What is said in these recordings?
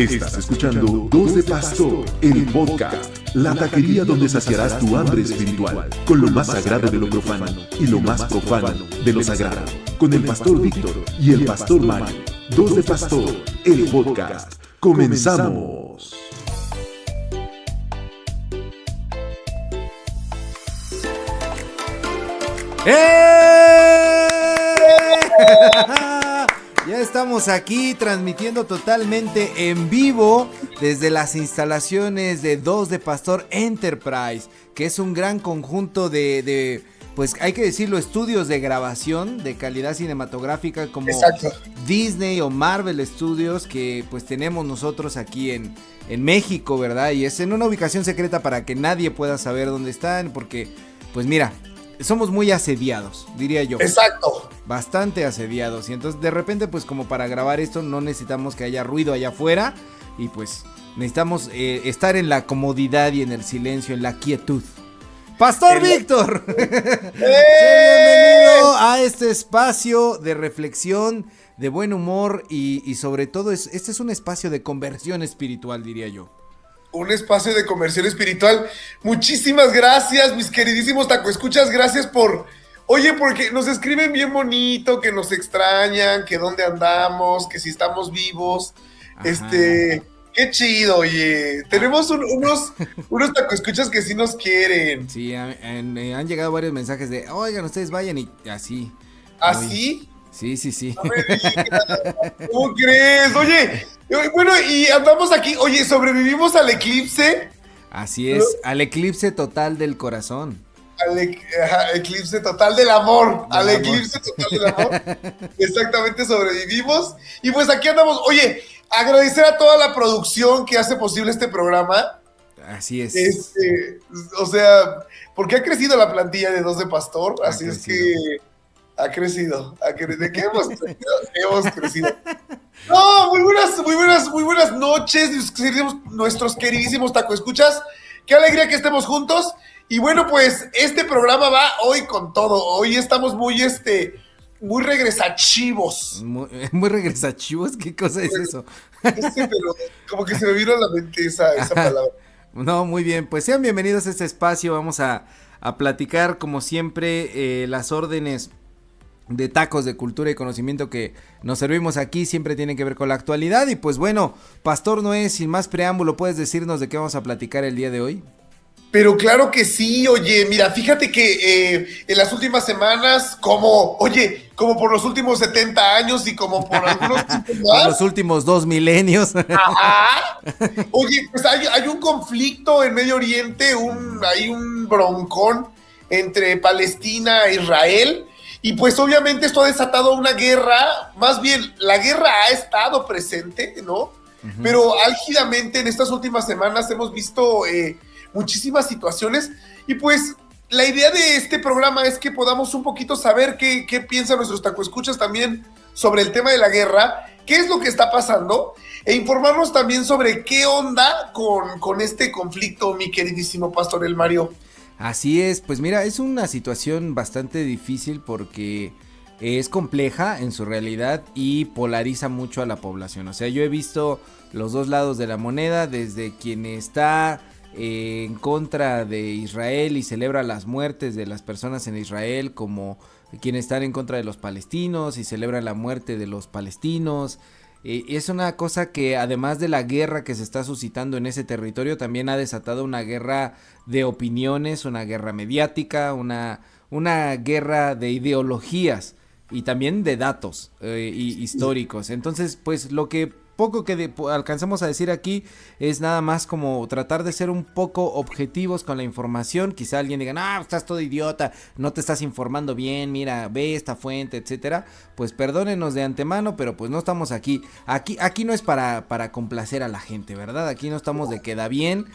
Estás escuchando Dos de Pastor, el podcast, la taquería donde saciarás tu hambre espiritual, con lo más sagrado de lo profano y lo más profano de lo sagrado, con el pastor Víctor y el pastor Mario. Dos de Pastor, el podcast. ¡Comenzamos! Ya estamos aquí transmitiendo totalmente en vivo desde las instalaciones de Dos de Pastor Enterprise, que es un gran conjunto de pues hay que decirlo, estudios de grabación de calidad cinematográfica como Exacto. Disney o Marvel Studios que pues tenemos nosotros aquí en México, ¿verdad? Y es en una ubicación secreta para que nadie pueda saber dónde están, porque pues mira, somos muy asediados, diría yo. Exacto. Bastante asediados. Y entonces de repente pues como para grabar esto no necesitamos que haya ruido allá afuera. Y pues necesitamos estar en la comodidad y en el silencio, en la quietud. ¡Pastor Víctor! Bienvenido a este espacio de reflexión, de buen humor y sobre todo este es un espacio de conversión espiritual, diría yo. Un espacio de conversión espiritual. Muchísimas gracias, mis queridísimos tacoescuchas. Gracias por... Oye, porque nos escriben bien bonito, que nos extrañan, que dónde andamos, que si estamos vivos. Ajá. Qué chido, oye. Tenemos unos tacoescuchas que sí nos quieren. Sí, han llegado varios mensajes de, oigan, ustedes vayan y así. ¿Así? Sí. No me digas. ¿Cómo crees? Oye, bueno, y andamos aquí. Oye, sobrevivimos al eclipse. Así es, al eclipse total del corazón. Eclipse total del amor. Al eclipse total del amor. Exactamente, sobrevivimos. Y pues aquí andamos. Oye, agradecer a toda la producción que hace posible este programa. Así es. O sea, porque ha crecido la plantilla de Dos de Pastor. Así es que ha crecido. ¿De qué hemos crecido? Hemos crecido. No, muy buenas noches, nuestros queridísimos tacoescuchas. Qué alegría que estemos juntos. Y bueno, pues este programa va hoy con todo. Hoy estamos muy regresachivos. Muy regresachivos, ¿qué cosa es eso? Pero como que se me vino a la mente esa palabra. No, muy bien, pues sean bienvenidos a este espacio. Vamos a platicar como siempre las órdenes de tacos de cultura y conocimiento que nos servimos aquí siempre tienen que ver con la actualidad. Y pues bueno, Pastor Noé, sin más preámbulo, ¿puedes decirnos de qué vamos a platicar el día de hoy? Pero claro que sí, oye, mira, fíjate que en las últimas semanas, como por los últimos 70 años y como por algunos tiempos más. Por los últimos 2 milenios. Ajá. Oye, pues hay un conflicto en Medio Oriente, hay un broncón entre Palestina e Israel. Y pues obviamente esto ha desatado una guerra, más bien la guerra ha estado presente, ¿no? Uh-huh. Pero álgidamente en estas últimas semanas hemos visto muchísimas situaciones y pues la idea de este programa es que podamos un poquito saber qué piensan nuestros tacoescuchas también sobre el tema de la guerra, qué es lo que está pasando e informarnos también sobre qué onda con este conflicto, mi queridísimo Pastor El Mario. Así es, pues mira, es una situación bastante difícil porque es compleja en su realidad y polariza mucho a la población. O sea, yo he visto los dos lados de la moneda, desde quien está en contra de Israel y celebra las muertes de las personas en Israel, como quienes están en contra de los palestinos y celebran la muerte de los palestinos. Es una cosa que además de la guerra que se está suscitando en ese territorio, también ha desatado una guerra de opiniones, una guerra mediática, una guerra de ideologías y también de datos históricos. Entonces, pues lo que poco que alcanzamos a decir aquí es nada más como tratar de ser un poco objetivos con la información. Quizá alguien diga, estás todo idiota, no te estás informando bien, mira, ve esta fuente, etcétera. Pues perdónenos de antemano, pero pues no estamos aquí no es para complacer a la gente, ¿verdad? Aquí no estamos de queda bien,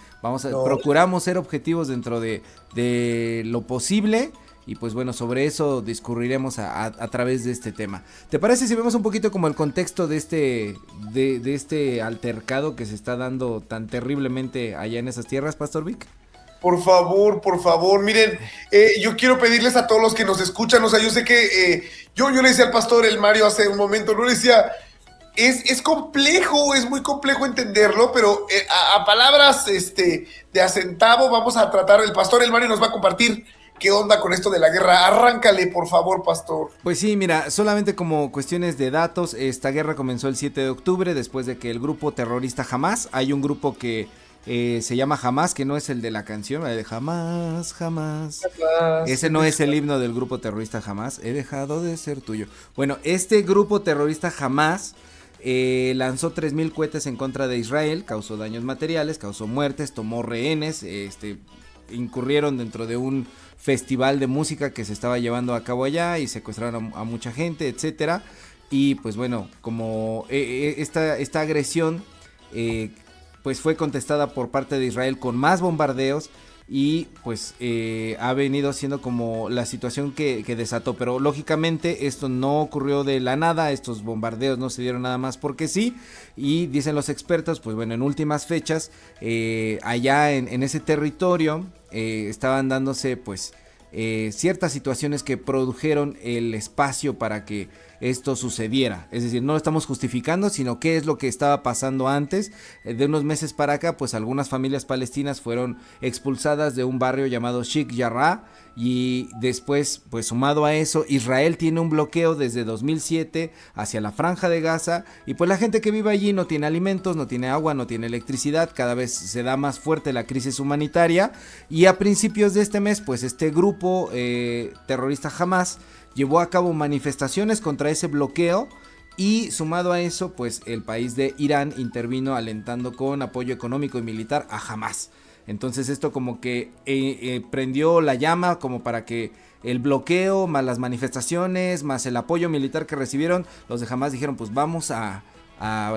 procuramos ser objetivos dentro de lo posible. Y pues bueno, sobre eso discurriremos a través de este tema. ¿Te parece si vemos un poquito como el contexto de este altercado que se está dando tan terriblemente allá en esas tierras, Pastor Vic? Por favor, miren, yo quiero pedirles a todos los que nos escuchan, o sea, yo sé que yo le decía al Pastor El Mario hace un momento, no le decía, es complejo, es muy complejo entenderlo, pero a palabras de a centavo vamos a tratar. El pastor El Mario nos va a compartir qué onda con esto de la guerra. Arráncale, por favor, pastor. Pues sí, mira, solamente como cuestiones de datos, esta guerra comenzó el 7 de octubre después de que el grupo terrorista Hamas, hay un grupo que se llama Hamas, que no es el de la canción, el de Jamás, jamás. Ese no es el himno del grupo terrorista Hamas, he dejado de ser tuyo. Bueno, este grupo terrorista Hamas lanzó 3,000 cohetes en contra de Israel, causó daños materiales, causó muertes, tomó rehenes, incurrieron dentro de un festival de música que se estaba llevando a cabo allá y secuestraron a mucha gente, etcétera. Y pues bueno, como esta agresión pues fue contestada por parte de Israel con más bombardeos y pues ha venido siendo como la situación que desató, pero lógicamente esto no ocurrió de la nada, estos bombardeos no se dieron nada más porque sí, y dicen los expertos, pues bueno, en últimas fechas allá en ese territorio estaban dándose pues ciertas situaciones que produjeron el espacio para que esto sucediera, es decir, no lo estamos justificando, sino qué es lo que estaba pasando antes. De unos meses para acá, pues algunas familias palestinas fueron expulsadas de un barrio llamado Sheikh Jarrah, y después, pues sumado a eso, Israel tiene un bloqueo desde 2007 hacia la Franja de Gaza, y pues la gente que vive allí no tiene alimentos, no tiene agua, no tiene electricidad, cada vez se da más fuerte la crisis humanitaria, y a principios de este mes, pues este grupo terrorista Hamas llevó a cabo manifestaciones contra ese bloqueo, y sumado a eso, pues el país de Irán intervino alentando con apoyo económico y militar a Hamas. Entonces esto como que prendió la llama como para que el bloqueo, más las manifestaciones, más el apoyo militar que recibieron, los de Hamas dijeron, pues vamos a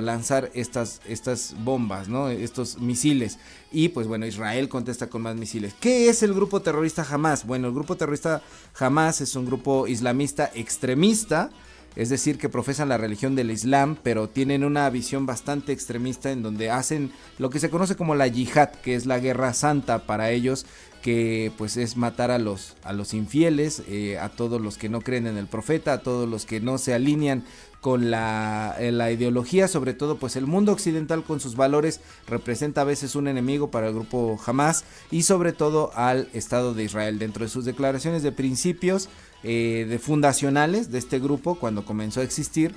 lanzar estas bombas, ¿no? Estos misiles. Y pues bueno, Israel contesta con más misiles. ¿Qué es el grupo terrorista Hamas? Bueno, el grupo terrorista Hamas es un grupo islamista extremista, es decir, que profesan la religión del Islam, pero tienen una visión bastante extremista en donde hacen lo que se conoce como la yihad, que es la guerra santa para ellos, que pues es matar a los infieles, a todos los que no creen en el profeta, a todos los que no se alinean con la ideología, sobre todo pues el mundo occidental con sus valores representa a veces un enemigo para el grupo Hamas, y sobre todo al Estado de Israel. Dentro de sus declaraciones de principios de fundacionales de este grupo, cuando comenzó a existir,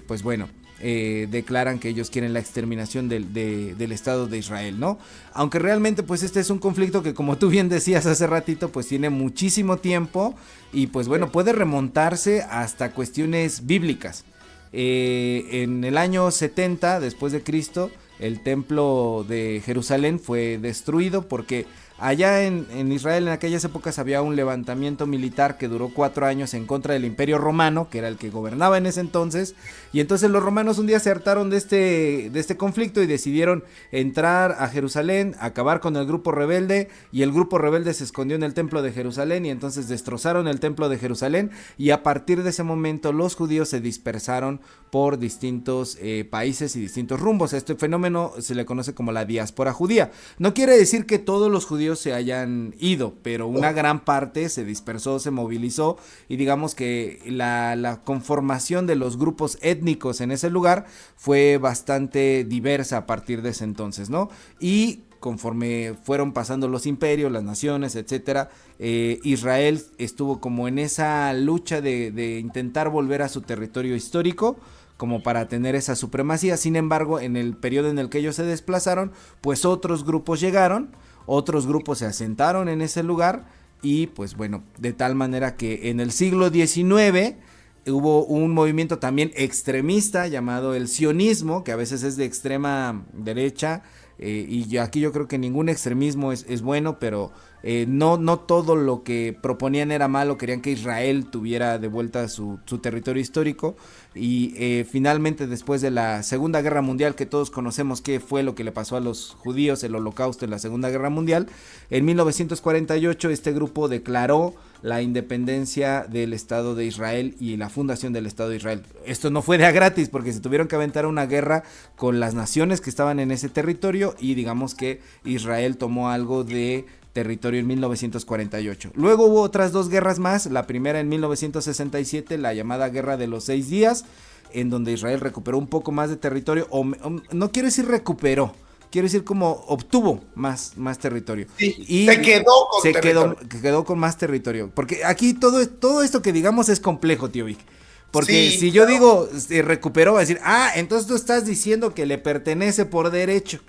pues bueno, declaran que ellos quieren la exterminación del Estado de Israel, ¿no? Aunque realmente pues este es un conflicto que, como tú bien decías hace ratito, pues tiene muchísimo tiempo y pues bueno, puede remontarse hasta cuestiones bíblicas. En el año 70 después de Cristo, el templo de Jerusalén fue destruido porque allá en Israel en aquellas épocas había un levantamiento militar que duró 4 años en contra del Imperio Romano, que era el que gobernaba en ese entonces, y entonces los romanos un día se hartaron de este conflicto y decidieron entrar a Jerusalén, acabar con el grupo rebelde, y el grupo rebelde se escondió en el templo de Jerusalén y entonces destrozaron el templo de Jerusalén, y a partir de ese momento los judíos se dispersaron por distintos países y distintos rumbos. Este fenómeno se le conoce como la diáspora judía. No quiere decir que todos los judíos se hayan ido, pero una gran parte se dispersó, se movilizó, y digamos que la conformación de los grupos étnicos en ese lugar fue bastante diversa a partir de ese entonces, ¿no? Y conforme fueron pasando los imperios, las naciones, etcétera, Israel estuvo como en esa lucha de intentar volver a su territorio histórico, como para tener esa supremacía. Sin embargo, en el periodo en el que ellos se desplazaron, pues otros grupos llegaron, otros grupos se asentaron en ese lugar, y pues bueno, de tal manera que en el siglo XIX hubo un movimiento también extremista llamado el sionismo, que a veces es de extrema derecha, y aquí yo creo que ningún extremismo es bueno, pero no todo lo que proponían era malo. Querían que Israel tuviera de vuelta su territorio histórico, y finalmente, después de la Segunda Guerra Mundial, que todos conocemos qué fue lo que le pasó a los judíos, el Holocausto en la Segunda Guerra Mundial, en 1948 este grupo declaró la independencia del Estado de Israel y la fundación del Estado de Israel. Esto no fue de a gratis, porque se tuvieron que aventar una guerra con las naciones que estaban en ese territorio, y digamos que Israel tomó algo de territorio en 1948. Luego hubo otras 2 guerras más, la primera en 1967, la llamada Guerra de los 6 días, en donde Israel recuperó un poco más de territorio, o no quiero decir recuperó, quiero decir como obtuvo más territorio. Sí, y quedó con más territorio. Porque aquí todo esto que digamos es complejo, tío Vic. Porque si yo digo recuperó, va a decir, entonces tú estás diciendo que le pertenece por derecho,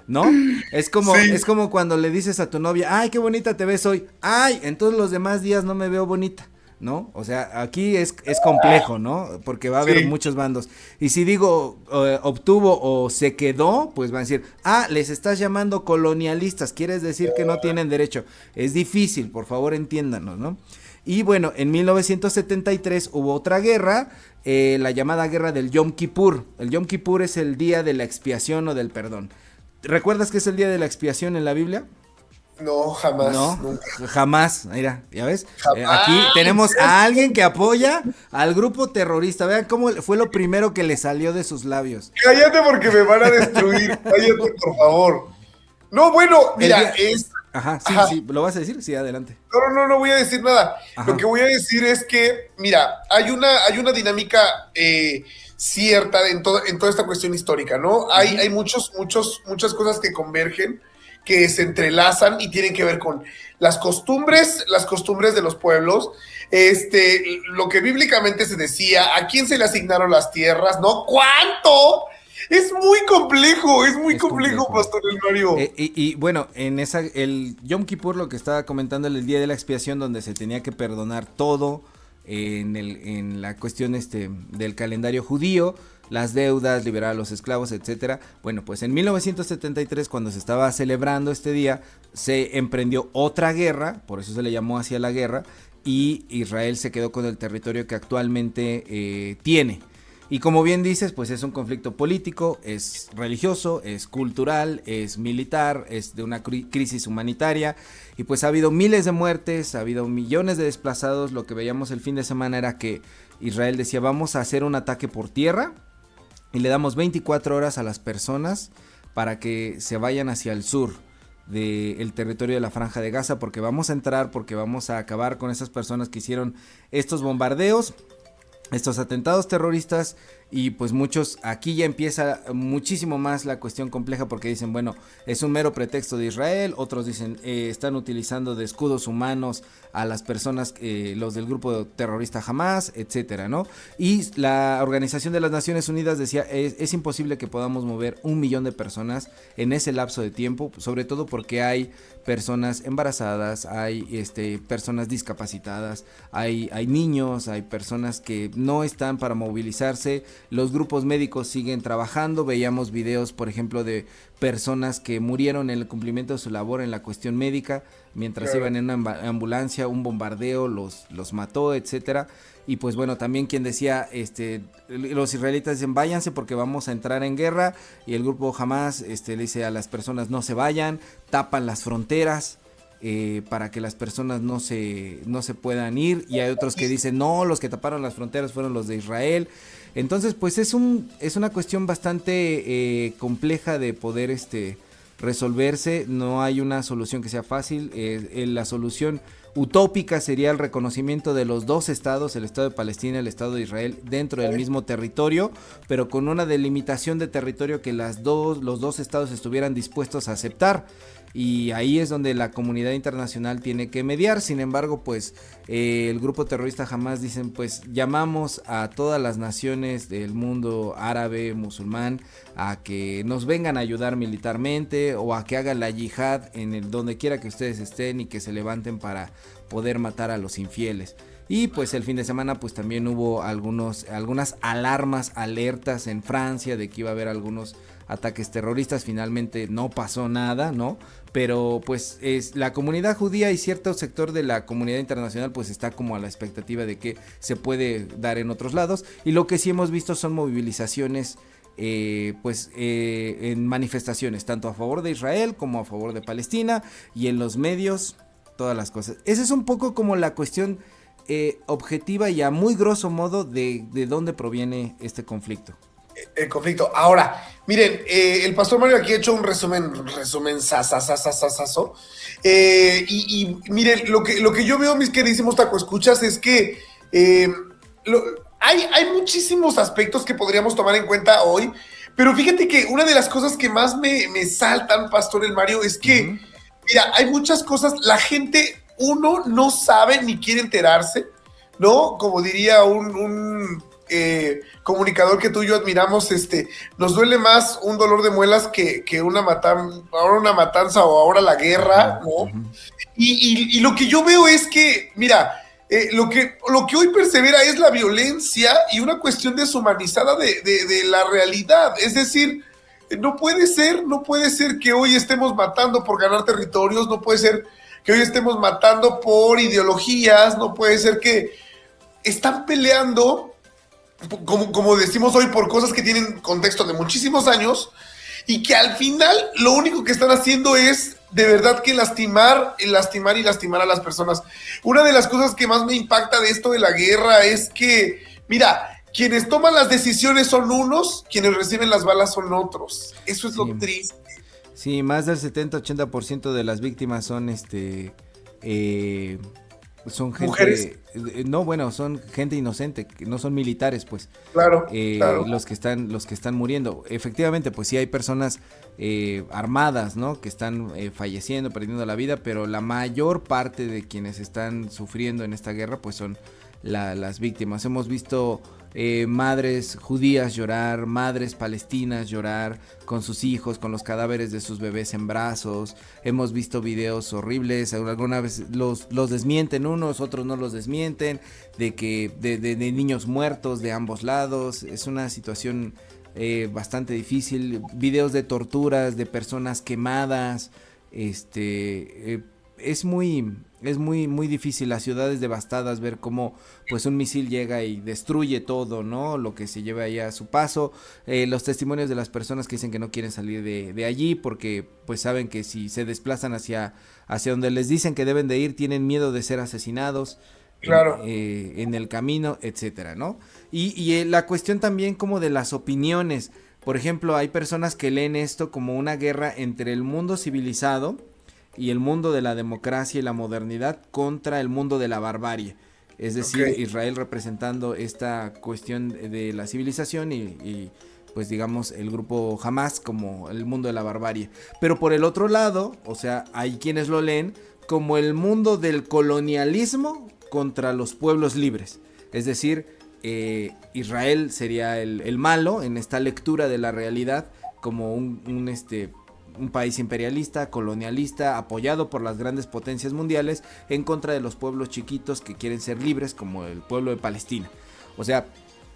¿no? Es como cuando le dices a tu novia, ay, qué bonita te ves hoy. Ay, entonces los demás días no me veo bonita, ¿no? O sea, aquí es complejo, ¿no? Porque va a haber muchos bandos. Y si digo obtuvo o se quedó, pues van a decir, les estás llamando colonialistas, quieres decir que no tienen derecho. Es difícil, por favor entiéndanos, ¿no? Y bueno, en 1973 hubo otra guerra, la llamada guerra del Yom Kippur. El Yom Kippur es el día de la expiación o del perdón. ¿Recuerdas qué es el día de la expiación en la Biblia? No, jamás. No, nunca. Jamás. Mira, ¿ya ves? Jamás. Aquí tenemos a alguien que apoya al grupo terrorista. Vean cómo fue lo primero que le salió de sus labios. Cállate porque me van a destruir. Cállate, por favor. No, bueno, mira, Ajá, sí, ¿lo vas a decir? Sí, adelante. No voy a decir nada. Ajá. Lo que voy a decir es que, mira, hay una dinámica cierta en toda esta cuestión histórica, ¿no? Hay muchas cosas que convergen, que se entrelazan y tienen que ver con las costumbres de los pueblos, lo que bíblicamente se decía, a quién se le asignaron las tierras, ¿no? ¿Cuánto? Es muy complejo, complejo, Pastor El Mario. Y bueno, el Yom Kippur, lo que estaba comentando, el día de la expiación, donde se tenía que perdonar todo en la cuestión del calendario judío, las deudas, liberar a los esclavos, etcétera. Bueno, pues en 1973, cuando se estaba celebrando este día, se emprendió otra guerra, por eso se le llamó así a la guerra, y Israel se quedó con el territorio que actualmente tiene. Y como bien dices, pues es un conflicto político, es religioso, es cultural, es militar, es de una crisis humanitaria, y pues ha habido miles de muertes, ha habido millones de desplazados. Lo que veíamos el fin de semana era que Israel decía, vamos a hacer un ataque por tierra, y le damos 24 horas a las personas para que se vayan hacia el sur del territorio de la Franja de Gaza, porque vamos a acabar con esas personas que hicieron estos bombardeos, estos atentados terroristas. Y pues muchos, aquí ya empieza muchísimo más la cuestión compleja, porque dicen, bueno, es un mero pretexto de Israel. Otros dicen, están utilizando de escudos humanos a las personas, los del grupo terrorista Hamas, etcétera, ¿no? Y la Organización de las Naciones Unidas decía, es imposible que podamos mover 1 millón de personas en ese lapso de tiempo, sobre todo porque hay personas embarazadas, hay personas discapacitadas, hay niños, hay personas que no están para movilizarse. Los grupos médicos siguen trabajando. Veíamos videos, por ejemplo, de personas que murieron en el cumplimiento de su labor en la cuestión médica, mientras iban en una ambulancia, un bombardeo los mató, etcétera. Y pues bueno, también quien decía, los israelitas dicen, váyanse porque vamos a entrar en guerra, y el grupo Hamas le dice a las personas, no se vayan, tapan las fronteras para que las personas no se puedan ir. Y hay otros que dicen, no, los que taparon las fronteras fueron los de Israel. Entonces pues es una cuestión bastante compleja de poder resolverse. No hay una solución que sea fácil. La solución utópica sería el reconocimiento de los dos estados, el estado de Palestina y el estado de Israel, dentro del mismo territorio, pero con una delimitación de territorio que los dos estados estuvieran dispuestos a aceptar. Y ahí es donde la comunidad internacional tiene que mediar. Sin embargo, pues el grupo terrorista Hamas dicen, pues llamamos a todas las naciones del mundo árabe, musulmán, a que nos vengan a ayudar militarmente, o a que hagan la yihad donde quiera que ustedes estén, y que se levanten para poder matar a los infieles. Y pues el fin de semana pues también hubo algunas alarmas, alertas en Francia de que iba a haber algunos ataques terroristas. Finalmente no pasó nada, ¿no? Pero pues la comunidad judía y cierto sector de la comunidad internacional pues está como a la expectativa de que se puede dar en otros lados. Y lo que sí hemos visto son movilizaciones en manifestaciones, tanto a favor de Israel como a favor de Palestina, y en los medios, todas las cosas. Esa es un poco como la cuestión objetiva y a muy grosso modo de dónde proviene este conflicto. El conflicto. Ahora, miren, el Pastor Mario aquí ha hecho un resumen sasasasasasaso. Y miren, lo que yo veo, mis queridísimos tacoescuchas, es que hay muchísimos aspectos que podríamos tomar en cuenta hoy, pero fíjate que una de las cosas que más me saltan, Pastor El Mario, es que, mira, hay muchas cosas, la gente, uno no sabe ni quiere enterarse, ¿no? Como diría un comunicador que tú y yo admiramos, nos duele más un dolor de muelas que una matanza o ahora la guerra, ¿no? Y lo que yo veo es que, mira, lo que hoy persevera es la violencia y una cuestión deshumanizada de la realidad. Es decir, no puede ser que hoy estemos matando por ganar territorios, no puede ser que hoy estemos matando por ideologías, no puede ser que están peleando, como decimos hoy, por cosas que tienen contexto de muchísimos años y que al final lo único que están haciendo es de verdad que lastimar a las personas. Una de las cosas que más me impacta de esto de la guerra es que, mira, quienes toman las decisiones son unos, quienes reciben las balas son otros. Eso es lo triste. Sí, más del 70-80% de las víctimas son son gente, mujeres. No, bueno, son gente inocente, que no son militares, pues. Claro, claro. Los que están muriendo. Efectivamente, pues sí hay personas armadas, ¿no? Que están falleciendo, perdiendo la vida, pero la mayor parte de quienes están sufriendo en esta guerra, pues son las víctimas. Hemos visto madres judías llorar, madres palestinas llorar con sus hijos, con los cadáveres de sus bebés en brazos. Hemos visto videos horribles, alguna vez los desmienten unos, otros no los desmienten, de niños muertos de ambos lados. Es una situación bastante difícil. Videos de torturas, de personas quemadas. Es muy difícil, las ciudades devastadas, ver cómo pues un misil llega y destruye todo, ¿no? Lo que se lleva ahí a su paso, los testimonios de las personas que dicen que no quieren salir de allí porque pues saben que si se desplazan hacia donde les dicen que deben de ir, tienen miedo de ser asesinados. Claro. En el camino, etcétera, ¿no? Y la cuestión también como de las opiniones. Por ejemplo, hay personas que leen esto como una guerra entre el mundo civilizado y el mundo de la democracia y la modernidad contra el mundo de la barbarie. Es decir, Israel representando esta cuestión de la civilización y pues digamos el grupo Hamas como el mundo de la barbarie. Pero por el otro lado, o sea, hay quienes lo leen como el mundo del colonialismo contra los pueblos libres. Es decir, Israel sería el malo en esta lectura de la realidad como un país imperialista, colonialista, apoyado por las grandes potencias mundiales en contra de los pueblos chiquitos que quieren ser libres, como el pueblo de Palestina. O sea,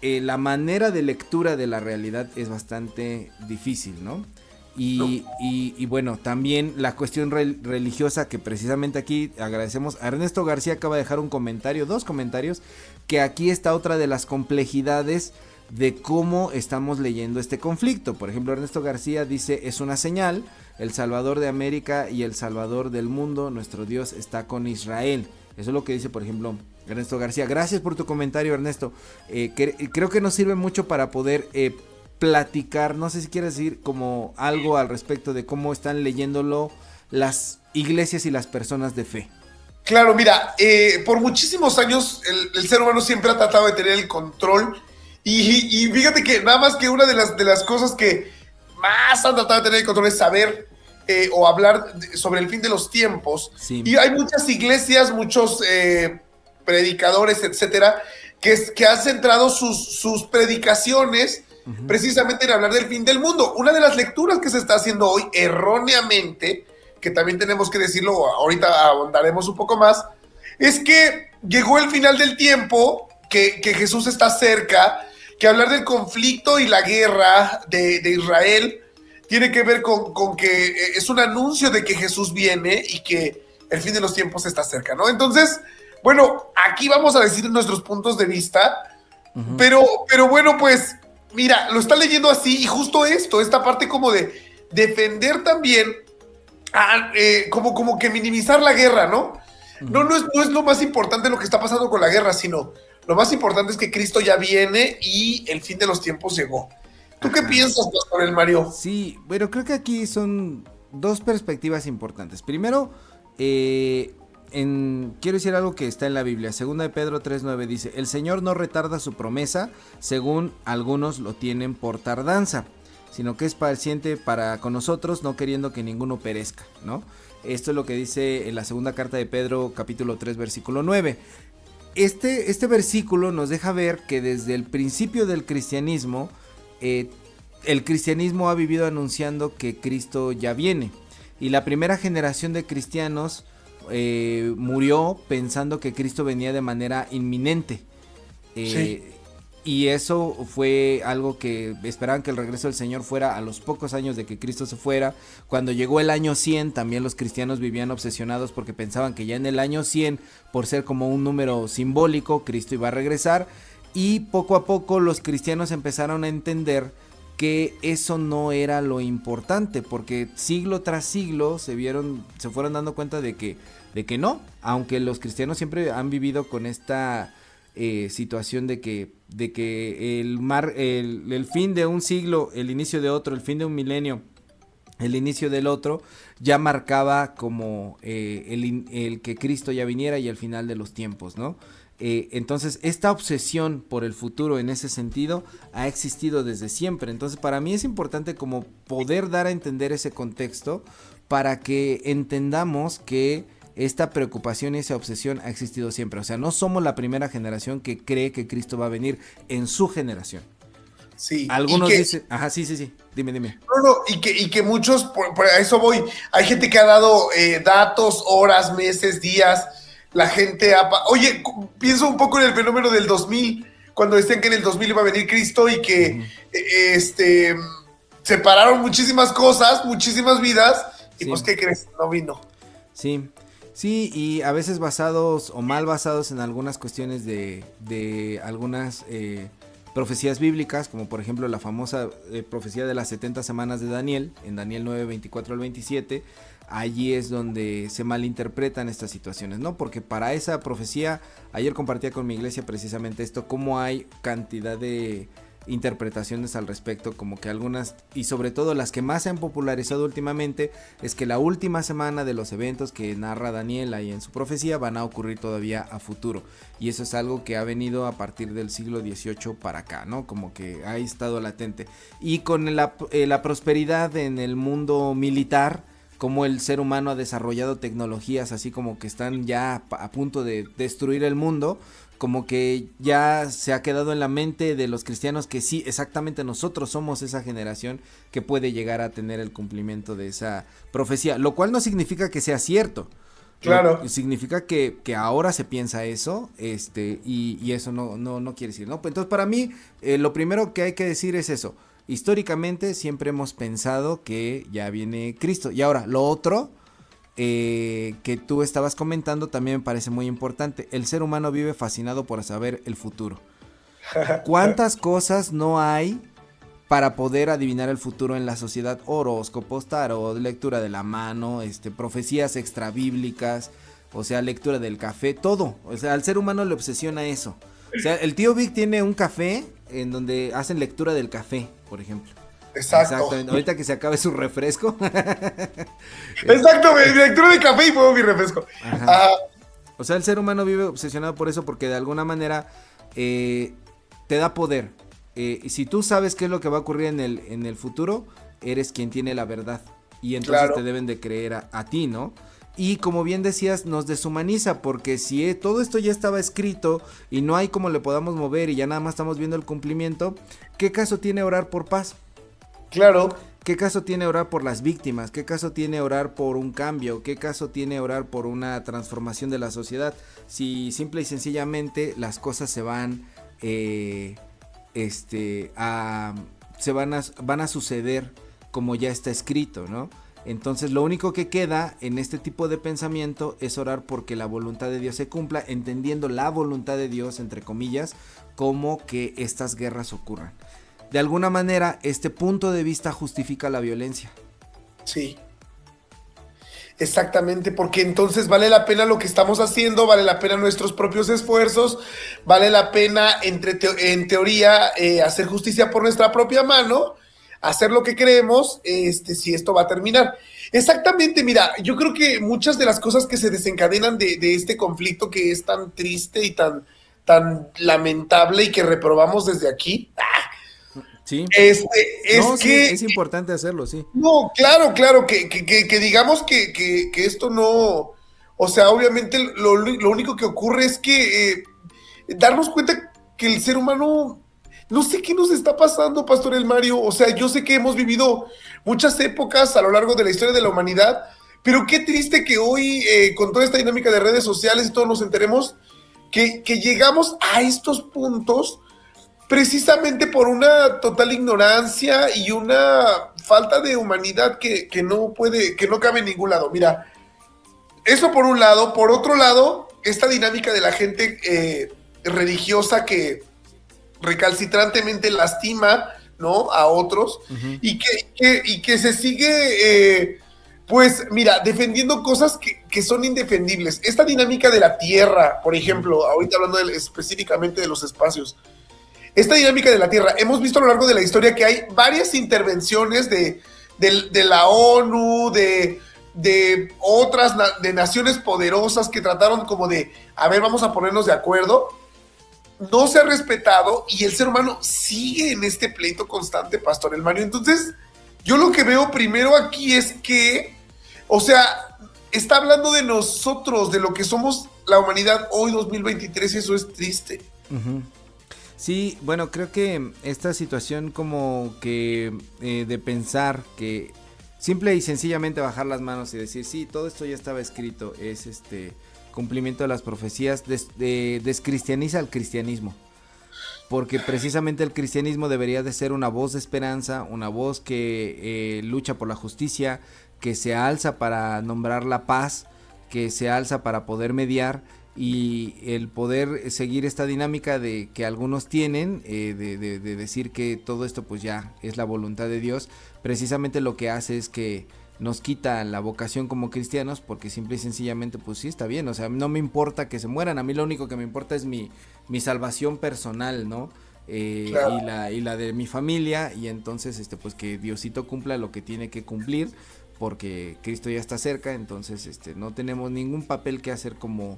la manera de lectura de la realidad es bastante difícil, ¿no? Y bueno, también la cuestión religiosa, que precisamente aquí agradecemos. Ernesto García acaba de dejar dos comentarios, que aquí está otra de las complejidades de cómo estamos leyendo este conflicto. Por ejemplo, Ernesto García dice: es una señal, el Salvador de América y el Salvador del mundo, nuestro Dios está con Israel. Eso es lo que dice, por ejemplo, Ernesto García. Gracias por tu comentario, Ernesto. Creo que nos sirve mucho para poder platicar, no sé si quieres decir como algo al respecto de cómo están leyéndolo las iglesias y las personas de fe. Claro, mira, por muchísimos años el ser humano siempre ha tratado de tener el control. Y fíjate que nada más que una de las cosas que más han tratado de tener el control es saber o hablar sobre el fin de los tiempos. Sí. Y hay muchas iglesias, muchos predicadores, etcétera, que han centrado sus predicaciones precisamente en hablar del fin del mundo. Una de las lecturas que se está haciendo hoy, erróneamente, que también tenemos que decirlo, ahorita ahondaremos un poco más, es que llegó el final del tiempo, que Jesús está cerca, que hablar del conflicto y la guerra de Israel tiene que ver con que es un anuncio de que Jesús viene y que el fin de los tiempos está cerca, ¿no? Entonces, bueno, aquí vamos a decir nuestros puntos de vista, pero bueno, pues, mira, lo está leyendo así y justo esta parte como de defender también, como que minimizar la guerra, ¿no? No es lo más importante lo que está pasando con la guerra, sino lo más importante es que Cristo ya viene y el fin de los tiempos llegó. ¿Tú qué piensas, Pastor El Mario? Sí, bueno, creo que aquí son dos perspectivas importantes. Primero, quiero decir algo que está en la Biblia. Segunda de Pedro 3:9 dice: el Señor no retarda su promesa, según algunos lo tienen por tardanza, sino que es paciente para con nosotros, no queriendo que ninguno perezca, ¿no? Esto es lo que dice en la segunda carta de Pedro, capítulo 3, versículo 9. Este versículo nos deja ver que desde el principio del cristianismo, el cristianismo ha vivido anunciando que Cristo ya viene. Y la primera generación de cristianos murió pensando que Cristo venía de manera inminente. Sí. Y eso fue algo que esperaban que el regreso del Señor fuera a los pocos años de que Cristo se fuera. Cuando llegó el año 100, también los cristianos vivían obsesionados porque pensaban que ya en el año 100, por ser como un número simbólico, Cristo iba a regresar. Y poco a poco los cristianos empezaron a entender que eso no era lo importante, porque siglo tras siglo se fueron dando cuenta de que no, aunque los cristianos siempre han vivido con esta situación de que el fin de un siglo, el inicio de otro, el fin de un milenio, el inicio del otro, ya marcaba como el que Cristo ya viniera y el final de los tiempos, ¿no? Entonces esta obsesión por el futuro en ese sentido ha existido desde siempre. Entonces para mí es importante como poder dar a entender ese contexto para que entendamos que esta preocupación y esa obsesión ha existido siempre. O sea, no somos la primera generación que cree que Cristo va a venir en su generación. Sí. Algunos dicen, ajá, sí, dime. No, y que muchos, por a eso voy, hay gente que ha dado datos, horas, meses, días, la gente oye, pienso un poco en el fenómeno del 2000, cuando decían que en el 2000 iba a venir Cristo y que separaron muchísimas cosas, muchísimas vidas, y pues, ¿qué crees? No vino. Sí, y a veces basados o mal basados en algunas cuestiones de algunas profecías bíblicas, como por ejemplo la famosa profecía de las 70 semanas de Daniel, en Daniel 9, 24 al 27, allí es donde se malinterpretan estas situaciones, ¿no? Porque para esa profecía, ayer compartía con mi iglesia precisamente esto, cómo hay cantidad de interpretaciones al respecto, como que algunas, y sobre todo las que más se han popularizado últimamente, es que la última semana de los eventos que narra Daniel ahí en su profecía van a ocurrir todavía a futuro, y eso es algo que ha venido a partir del siglo XVIII para acá, ¿no? Como que ha estado latente, y con la prosperidad en el mundo militar, como el ser humano ha desarrollado tecnologías así como que están ya a punto de destruir el mundo, como que ya se ha quedado en la mente de los cristianos que sí, exactamente nosotros somos esa generación que puede llegar a tener el cumplimiento de esa profecía, lo cual no significa que sea cierto. Claro. Significa que ahora se piensa eso, y eso no quiere decir, ¿no? Pues entonces para mí, lo primero que hay que decir es eso. Históricamente siempre hemos pensado que ya viene Cristo. Y ahora, lo otro que tú estabas comentando también me parece muy importante. El ser humano vive fascinado por saber el futuro. ¿Cuántas cosas no hay para poder adivinar el futuro en la sociedad? Horóscopos, tarot, lectura de la mano, profecías extrabíblicas, o sea, lectura del café, todo. O sea, al ser humano le obsesiona eso. O sea, el tío Vic tiene un café en donde hacen lectura del café, por ejemplo. Exacto. Ahorita que se acabe su refresco. Exacto, lectura de café y pongo mi refresco. Ajá. O sea, el ser humano vive obsesionado por eso porque de alguna manera te da poder. Si tú sabes qué es lo que va a ocurrir en el futuro, eres quien tiene la verdad. Y entonces te deben de creer a ti, ¿no? Y como bien decías, nos deshumaniza porque si todo esto ya estaba escrito y no hay como le podamos mover y ya nada más estamos viendo el cumplimiento, ¿qué caso tiene orar por paz? Claro. ¿Qué caso tiene orar por las víctimas? ¿Qué caso tiene orar por un cambio? ¿Qué caso tiene orar por una transformación de la sociedad? Si simple y sencillamente las cosas se van van a suceder como ya está escrito, ¿no? Entonces lo único que queda en este tipo de pensamiento es orar porque la voluntad de Dios se cumpla, entendiendo la voluntad de Dios, entre comillas, como que estas guerras ocurran. De alguna manera, este punto de vista justifica la violencia. Sí. Exactamente, porque entonces vale la pena lo que estamos haciendo, vale la pena nuestros propios esfuerzos, vale la pena, en teoría, hacer justicia por nuestra propia mano, hacer lo que creemos, si esto va a terminar. Exactamente, mira, yo creo que muchas de las cosas que se desencadenan de este conflicto que es tan triste y tan lamentable y que reprobamos desde aquí, Sí. es No, sí, que, es importante hacerlo, sí. no, claro, que digamos que esto no, o sea, obviamente lo único que ocurre es que darnos cuenta que el ser humano, no sé qué nos está pasando, Pastor El Mario, o sea, yo sé que hemos vivido muchas épocas a lo largo de la historia de la humanidad, pero qué triste que hoy, con toda esta dinámica de redes sociales y todos nos enteremos que llegamos a estos puntos precisamente por una total ignorancia y una falta de humanidad que no cabe en ningún lado. Mira, eso por un lado. Por otro lado, esta dinámica de la gente religiosa que recalcitrantemente lastima, ¿no?, a otros, Uh-huh. y que se sigue, pues, mira, defendiendo cosas que son indefendibles. Esta dinámica de la tierra, por ejemplo, ahorita hablando específicamente de los espacios, esta dinámica de la tierra, hemos visto a lo largo de la historia que hay varias intervenciones de la ONU, de otras, de naciones poderosas que trataron como de, a ver, vamos a ponernos de acuerdo. No se ha respetado y el ser humano sigue en este pleito constante, Pastor El Mario. Entonces, yo lo que veo primero aquí es que, o sea, está hablando de nosotros, de lo que somos la humanidad hoy 2023, y eso es triste. Uh-huh. Sí, bueno, creo que esta situación como que de pensar que simple y sencillamente bajar las manos y decir, sí, todo esto ya estaba escrito, es cumplimiento de las profecías, descristianiza el cristianismo, porque precisamente el cristianismo debería de ser una voz de esperanza, una voz que lucha por la justicia, que se alza para nombrar la paz, que se alza para poder mediar, y el poder seguir esta dinámica de que algunos tienen de decir que todo esto pues ya es la voluntad de Dios, precisamente lo que hace es que nos quita la vocación como cristianos, porque simple y sencillamente pues sí, está bien, o sea, no me importa que se mueran, a mí lo único que me importa es mi salvación personal, ¿no? Claro. y la de mi familia, y entonces pues que Diosito cumpla lo que tiene que cumplir, porque Cristo ya está cerca, entonces no tenemos ningún papel que hacer como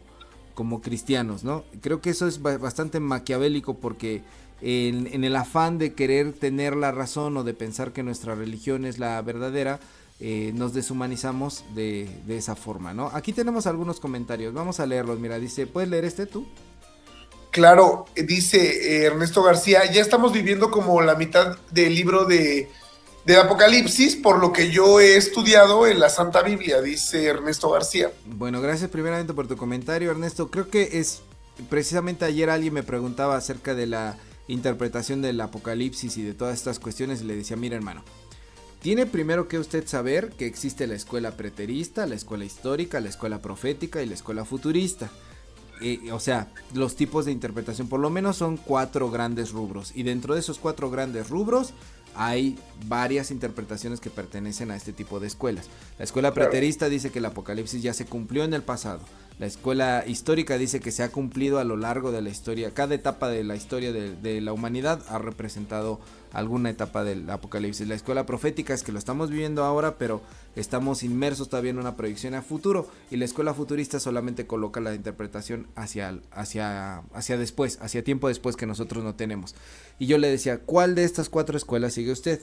cristianos, ¿no? Creo que eso es bastante maquiavélico, porque en el afán de querer tener la razón o de pensar que nuestra religión es la verdadera, nos deshumanizamos de esa forma, ¿no? Aquí tenemos algunos comentarios, vamos a leerlos. Mira, dice, ¿puedes leer tú? Claro, dice Ernesto García, ya estamos viviendo como la mitad del libro de Apocalipsis, por lo que yo he estudiado en la Santa Biblia, dice Ernesto García. Bueno, gracias primeramente por tu comentario, Ernesto. Creo que es precisamente ayer alguien me preguntaba acerca de la interpretación del Apocalipsis y de todas estas cuestiones, y le decía, mira, hermano, tiene primero que usted saber que existe la escuela preterista, la escuela histórica, la escuela profética y la escuela futurista. O sea, los tipos de interpretación por lo menos son 4 grandes rubros, y dentro de esos 4 grandes rubros hay varias interpretaciones que pertenecen a este tipo de escuelas. La escuela preterista dice que el Apocalipsis ya se cumplió en el pasado. La escuela histórica dice que se ha cumplido a lo largo de la historia. Cada etapa de la historia de la humanidad ha representado alguna etapa del Apocalipsis. La escuela profética es que lo estamos viviendo ahora, pero estamos inmersos todavía en una proyección a futuro. Y la escuela futurista solamente coloca la interpretación hacia después, hacia tiempo después que nosotros no tenemos. Y yo le decía, ¿cuál de estas 4 escuelas sigue usted?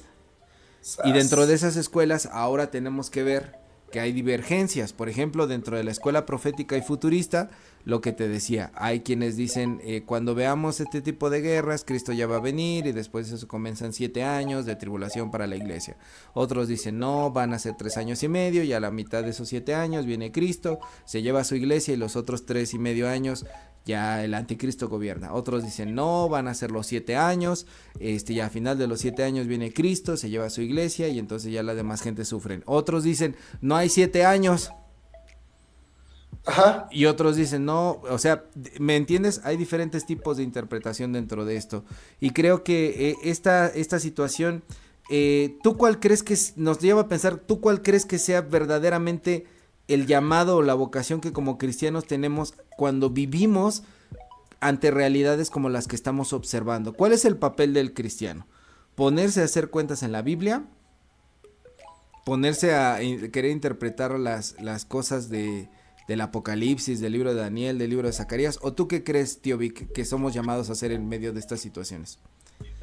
Y dentro de esas escuelas ahora tenemos que ver que hay divergencias. Por ejemplo, dentro de la escuela profética y futurista, lo que te decía, hay quienes dicen, cuando veamos este tipo de guerras, Cristo ya va a venir, y después de eso comienzan 7 años de tribulación para la iglesia. Otros dicen, no, van a ser 3 años y medio, y a la mitad de esos 7 años viene Cristo, se lleva a su iglesia, y los otros 3 y medio años ya el anticristo gobierna. Otros dicen, no, van a ser los 7 años, y al final de los 7 años viene Cristo, se lleva a su iglesia, y entonces ya la demás gente sufren. Otros dicen, no hay 7 años. Ajá. Y otros dicen, no, o sea, ¿me entiendes? Hay diferentes tipos de interpretación dentro de esto. Y creo que esta situación, ¿tú cuál crees que nos lleva a pensar, tú cuál crees que sea verdaderamente el llamado o la vocación que como cristianos tenemos cuando vivimos ante realidades como las que estamos observando? ¿Cuál es el papel del cristiano? ¿Ponerse a hacer cuentas en la Biblia? ponerse a querer interpretar las cosas del Apocalipsis, del libro de Daniel, del libro de Zacarías? ¿O tú qué crees, tío Vic, que somos llamados a hacer en medio de estas situaciones?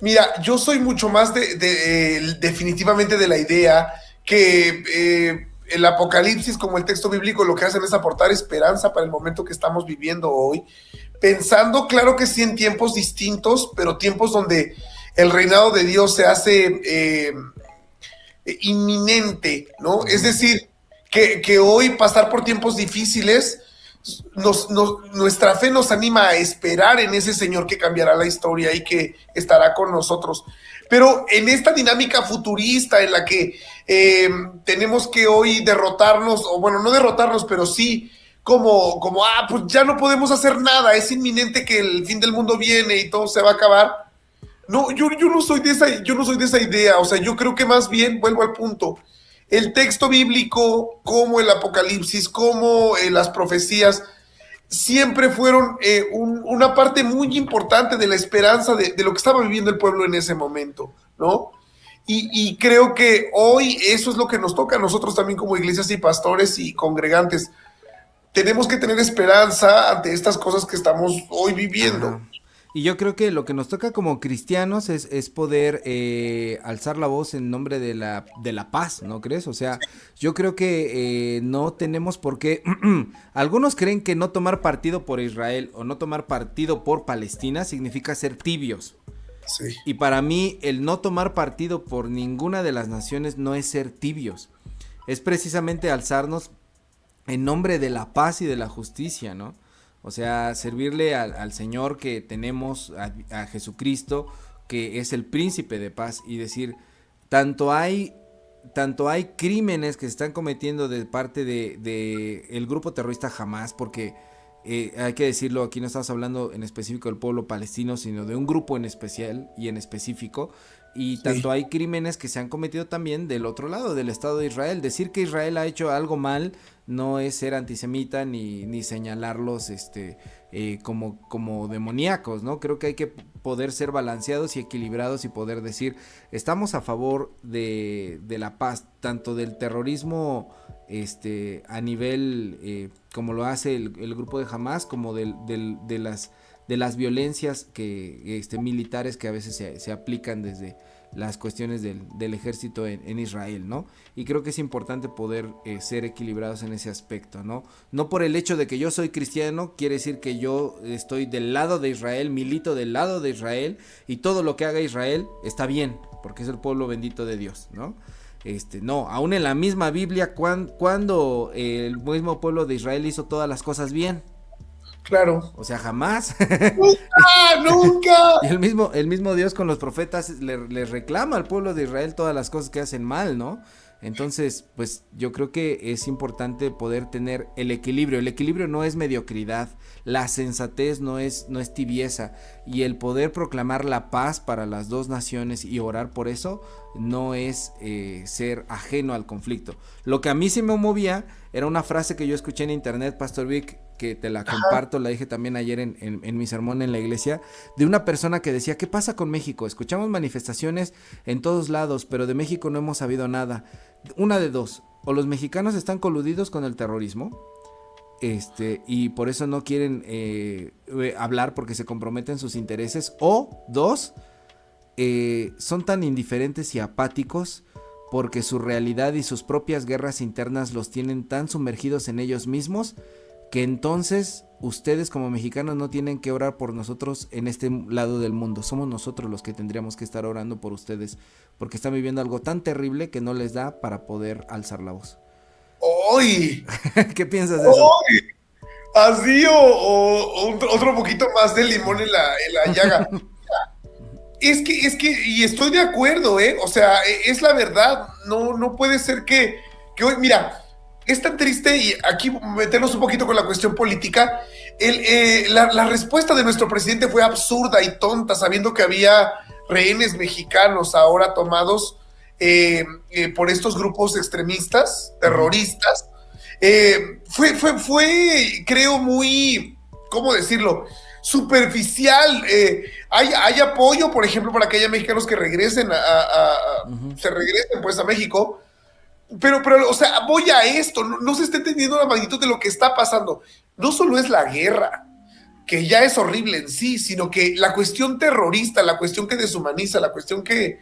Mira, yo soy mucho más definitivamente de la idea que el Apocalipsis, como el texto bíblico, lo que hacen es aportar esperanza para el momento que estamos viviendo hoy, pensando, claro que sí, en tiempos distintos, pero tiempos donde el reinado de Dios se hace inminente, ¿no? Es decir, que hoy pasar por tiempos difíciles, nuestra fe nos anima a esperar en ese Señor que cambiará la historia y que estará con nosotros. Pero en esta dinámica futurista en la que tenemos que hoy derrotarnos, o bueno, no derrotarnos, pero sí pues ya no podemos hacer nada, es inminente que el fin del mundo viene y todo se va a acabar. No, yo no soy de esa idea, o sea, yo creo que más bien, vuelvo al punto, el texto bíblico, como el Apocalipsis, como las profecías, siempre fueron una parte muy importante de la esperanza de lo que estaba viviendo el pueblo en ese momento, ¿no? Y creo que hoy eso es lo que nos toca a nosotros también como iglesias y pastores y congregantes. Tenemos que tener esperanza ante estas cosas que estamos hoy viviendo. Ajá. Y yo creo que lo que nos toca como cristianos es poder alzar la voz en nombre de la paz, ¿no crees? O sea, yo creo que no tenemos por qué... Algunos creen que no tomar partido por Israel o no tomar partido por Palestina significa ser tibios. Sí. Y para mí el no tomar partido por ninguna de las naciones no es ser tibios. Es precisamente alzarnos en nombre de la paz y de la justicia, ¿no? O sea, servirle al Señor que tenemos, a Jesucristo, que es el príncipe de paz, y decir, tanto hay crímenes que se están cometiendo de parte de el grupo terrorista Hamás, porque hay que decirlo, aquí no estamos hablando en específico del pueblo palestino, sino de un grupo en especial y en específico, y tanto hay crímenes que se han cometido también del otro lado, del Estado de Israel. Decir que Israel ha hecho algo mal no es ser antisemita ni señalarlos como demoníacos, ¿no? Creo que hay que poder ser balanceados y equilibrados y poder decir, estamos a favor de la paz, tanto del terrorismo a nivel como lo hace el grupo de Hamás, como de las violencias militares que a veces se aplican desde las cuestiones del ejército en Israel, ¿no? Y creo que es importante poder ser equilibrados en ese aspecto, ¿no? No por el hecho de que yo soy cristiano quiere decir que yo estoy del lado de Israel, milito del lado de Israel, y todo lo que haga Israel está bien, porque es el pueblo bendito de Dios, ¿no? No, aún en la misma Biblia, cuando el mismo pueblo de Israel hizo todas las cosas bien. Claro. O sea, jamás. ¡Nunca! Y el mismo Dios con los profetas les reclama al pueblo de Israel todas las cosas que hacen mal, ¿no? Entonces, pues yo creo que es importante poder tener el equilibrio. El equilibrio no es mediocridad, la sensatez no es tibieza, y el poder proclamar la paz para las dos naciones y orar por eso no es ser ajeno al conflicto. Lo que a mí sí me movía era una frase que yo escuché en internet, Pastor Vic, que te la comparto, la dije también ayer en mi sermón en la iglesia, de una persona que decía, ¿qué pasa con México? Escuchamos manifestaciones en todos lados, pero de México no hemos sabido nada. Una de dos, o los mexicanos están coludidos con el terrorismo, y por eso no quieren hablar porque se comprometen sus intereses, o dos, son tan indiferentes y apáticos porque su realidad y sus propias guerras internas los tienen tan sumergidos en ellos mismos que entonces ustedes como mexicanos no tienen que orar por nosotros en este lado del mundo. Somos nosotros los que tendríamos que estar orando por ustedes, porque están viviendo algo tan terrible que no les da para poder alzar la voz. ¡Oy! ¿Qué piensas de eso? ¡Oy! Así o otro poquito más de limón en la llaga. Es que, y estoy de acuerdo, o sea, es la verdad. No puede ser que hoy, mira, es tan triste, y aquí meternos un poquito con la cuestión política. La respuesta de nuestro presidente fue absurda y tonta, sabiendo que había rehenes mexicanos ahora tomados por estos grupos extremistas, terroristas. Fue, creo, muy, ¿cómo decirlo?, superficial. Hay apoyo, por ejemplo, para que haya mexicanos que regresen se regresen pues a México, o sea, voy a esto, no se está entendiendo la magnitud de lo que está pasando. No solo es la guerra, que ya es horrible en sí, sino que la cuestión terrorista, la cuestión que deshumaniza, la cuestión que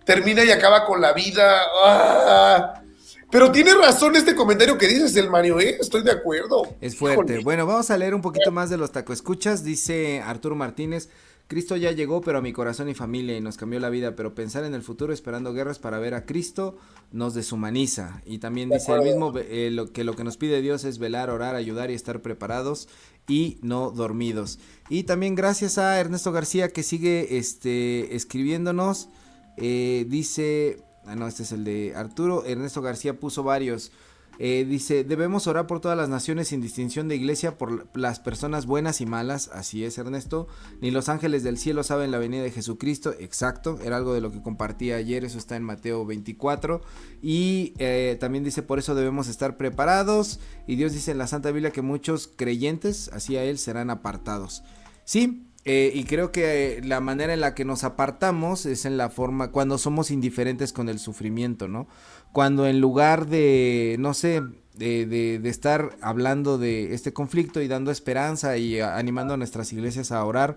termina y acaba con la vida. ¡Ah! Pero tiene razón este comentario que dices, el Mario, estoy de acuerdo. Es fuerte. Híjole. Bueno, vamos a leer un poquito más de los tacoescuchas. Dice Arturo Martínez: Cristo ya llegó, pero a mi corazón y familia, y nos cambió la vida, pero pensar en el futuro esperando guerras para ver a Cristo nos deshumaniza. Y también dice el mismo, lo que nos pide Dios es velar, orar, ayudar y estar preparados y no dormidos. Y también gracias a Ernesto García, que sigue escribiéndonos. Dice, no, este es el de Arturo. Ernesto García puso varios. Dice: debemos orar por todas las naciones sin distinción de iglesia, por las personas buenas y malas. Así es, Ernesto. Ni los ángeles del cielo saben la venida de Jesucristo. Exacto, era algo de lo que compartía ayer. Eso está en Mateo 24. Y también dice: por eso debemos estar preparados. Y Dios dice en la Santa Biblia que muchos creyentes hacia Él serán apartados. Sí. Y creo que la manera en la que nos apartamos es en la forma cuando somos indiferentes con el sufrimiento, ¿no? Cuando en lugar de, no sé, de estar hablando de este conflicto y dando esperanza y animando a nuestras iglesias a orar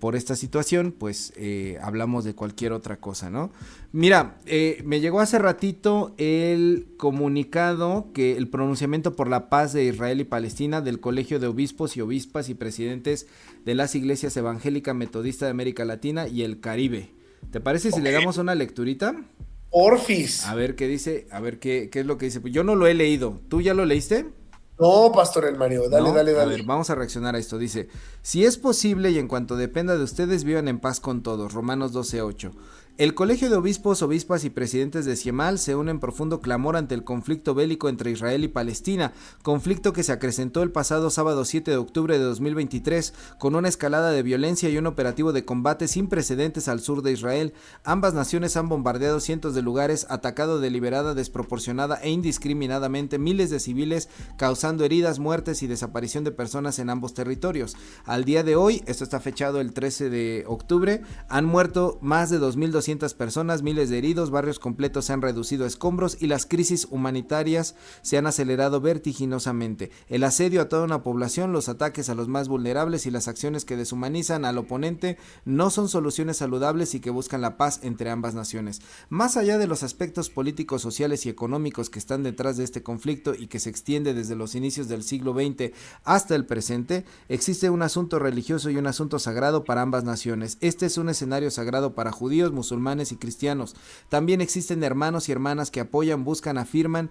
por esta situación, pues hablamos de cualquier otra cosa, ¿no? Mira, me llegó hace ratito el comunicado, que el pronunciamiento por la paz de Israel y Palestina del Colegio de Obispos y Obispas y Presidentes de las Iglesias Evangélica Metodista de América Latina y el Caribe. ¿Te parece si le damos una lecturita? Porfis. A ver qué dice, a ver qué es lo que dice. Pues yo no lo he leído. ¿Tú ya lo leíste? No, Pastor el Mario, dale, ¿No? dale. A ver, vamos a reaccionar a esto. Dice: si es posible y en cuanto dependa de ustedes, vivan en paz con todos. Romanos 12:8. El Colegio de Obispos, Obispas y Presidentes de Ciemal se une en profundo clamor ante el conflicto bélico entre Israel y Palestina, conflicto que se acrecentó el pasado sábado 7 de octubre de 2023 con una escalada de violencia y un operativo de combate sin precedentes al sur de Israel. Ambas naciones han bombardeado cientos de lugares, atacado deliberada, desproporcionada e indiscriminadamente miles de civiles, causando heridas, muertes y desaparición de personas en ambos territorios. Al día de hoy, esto está fechado el 13 de octubre, han muerto más de 2.200 personas, miles de heridos, barrios completos se han reducido a escombros y las crisis humanitarias se han acelerado vertiginosamente. El asedio a toda una población, los ataques a los más vulnerables y las acciones que deshumanizan al oponente no son soluciones saludables y que buscan la paz entre ambas naciones. Más allá de los aspectos políticos, sociales y económicos que están detrás de este conflicto y que se extiende desde los inicios del siglo XX hasta el presente, existe un asunto religioso y un asunto sagrado para ambas naciones. Este es un escenario sagrado para judíos, musulmanes y cristianos. También existen hermanos y hermanas que apoyan, buscan, afirman,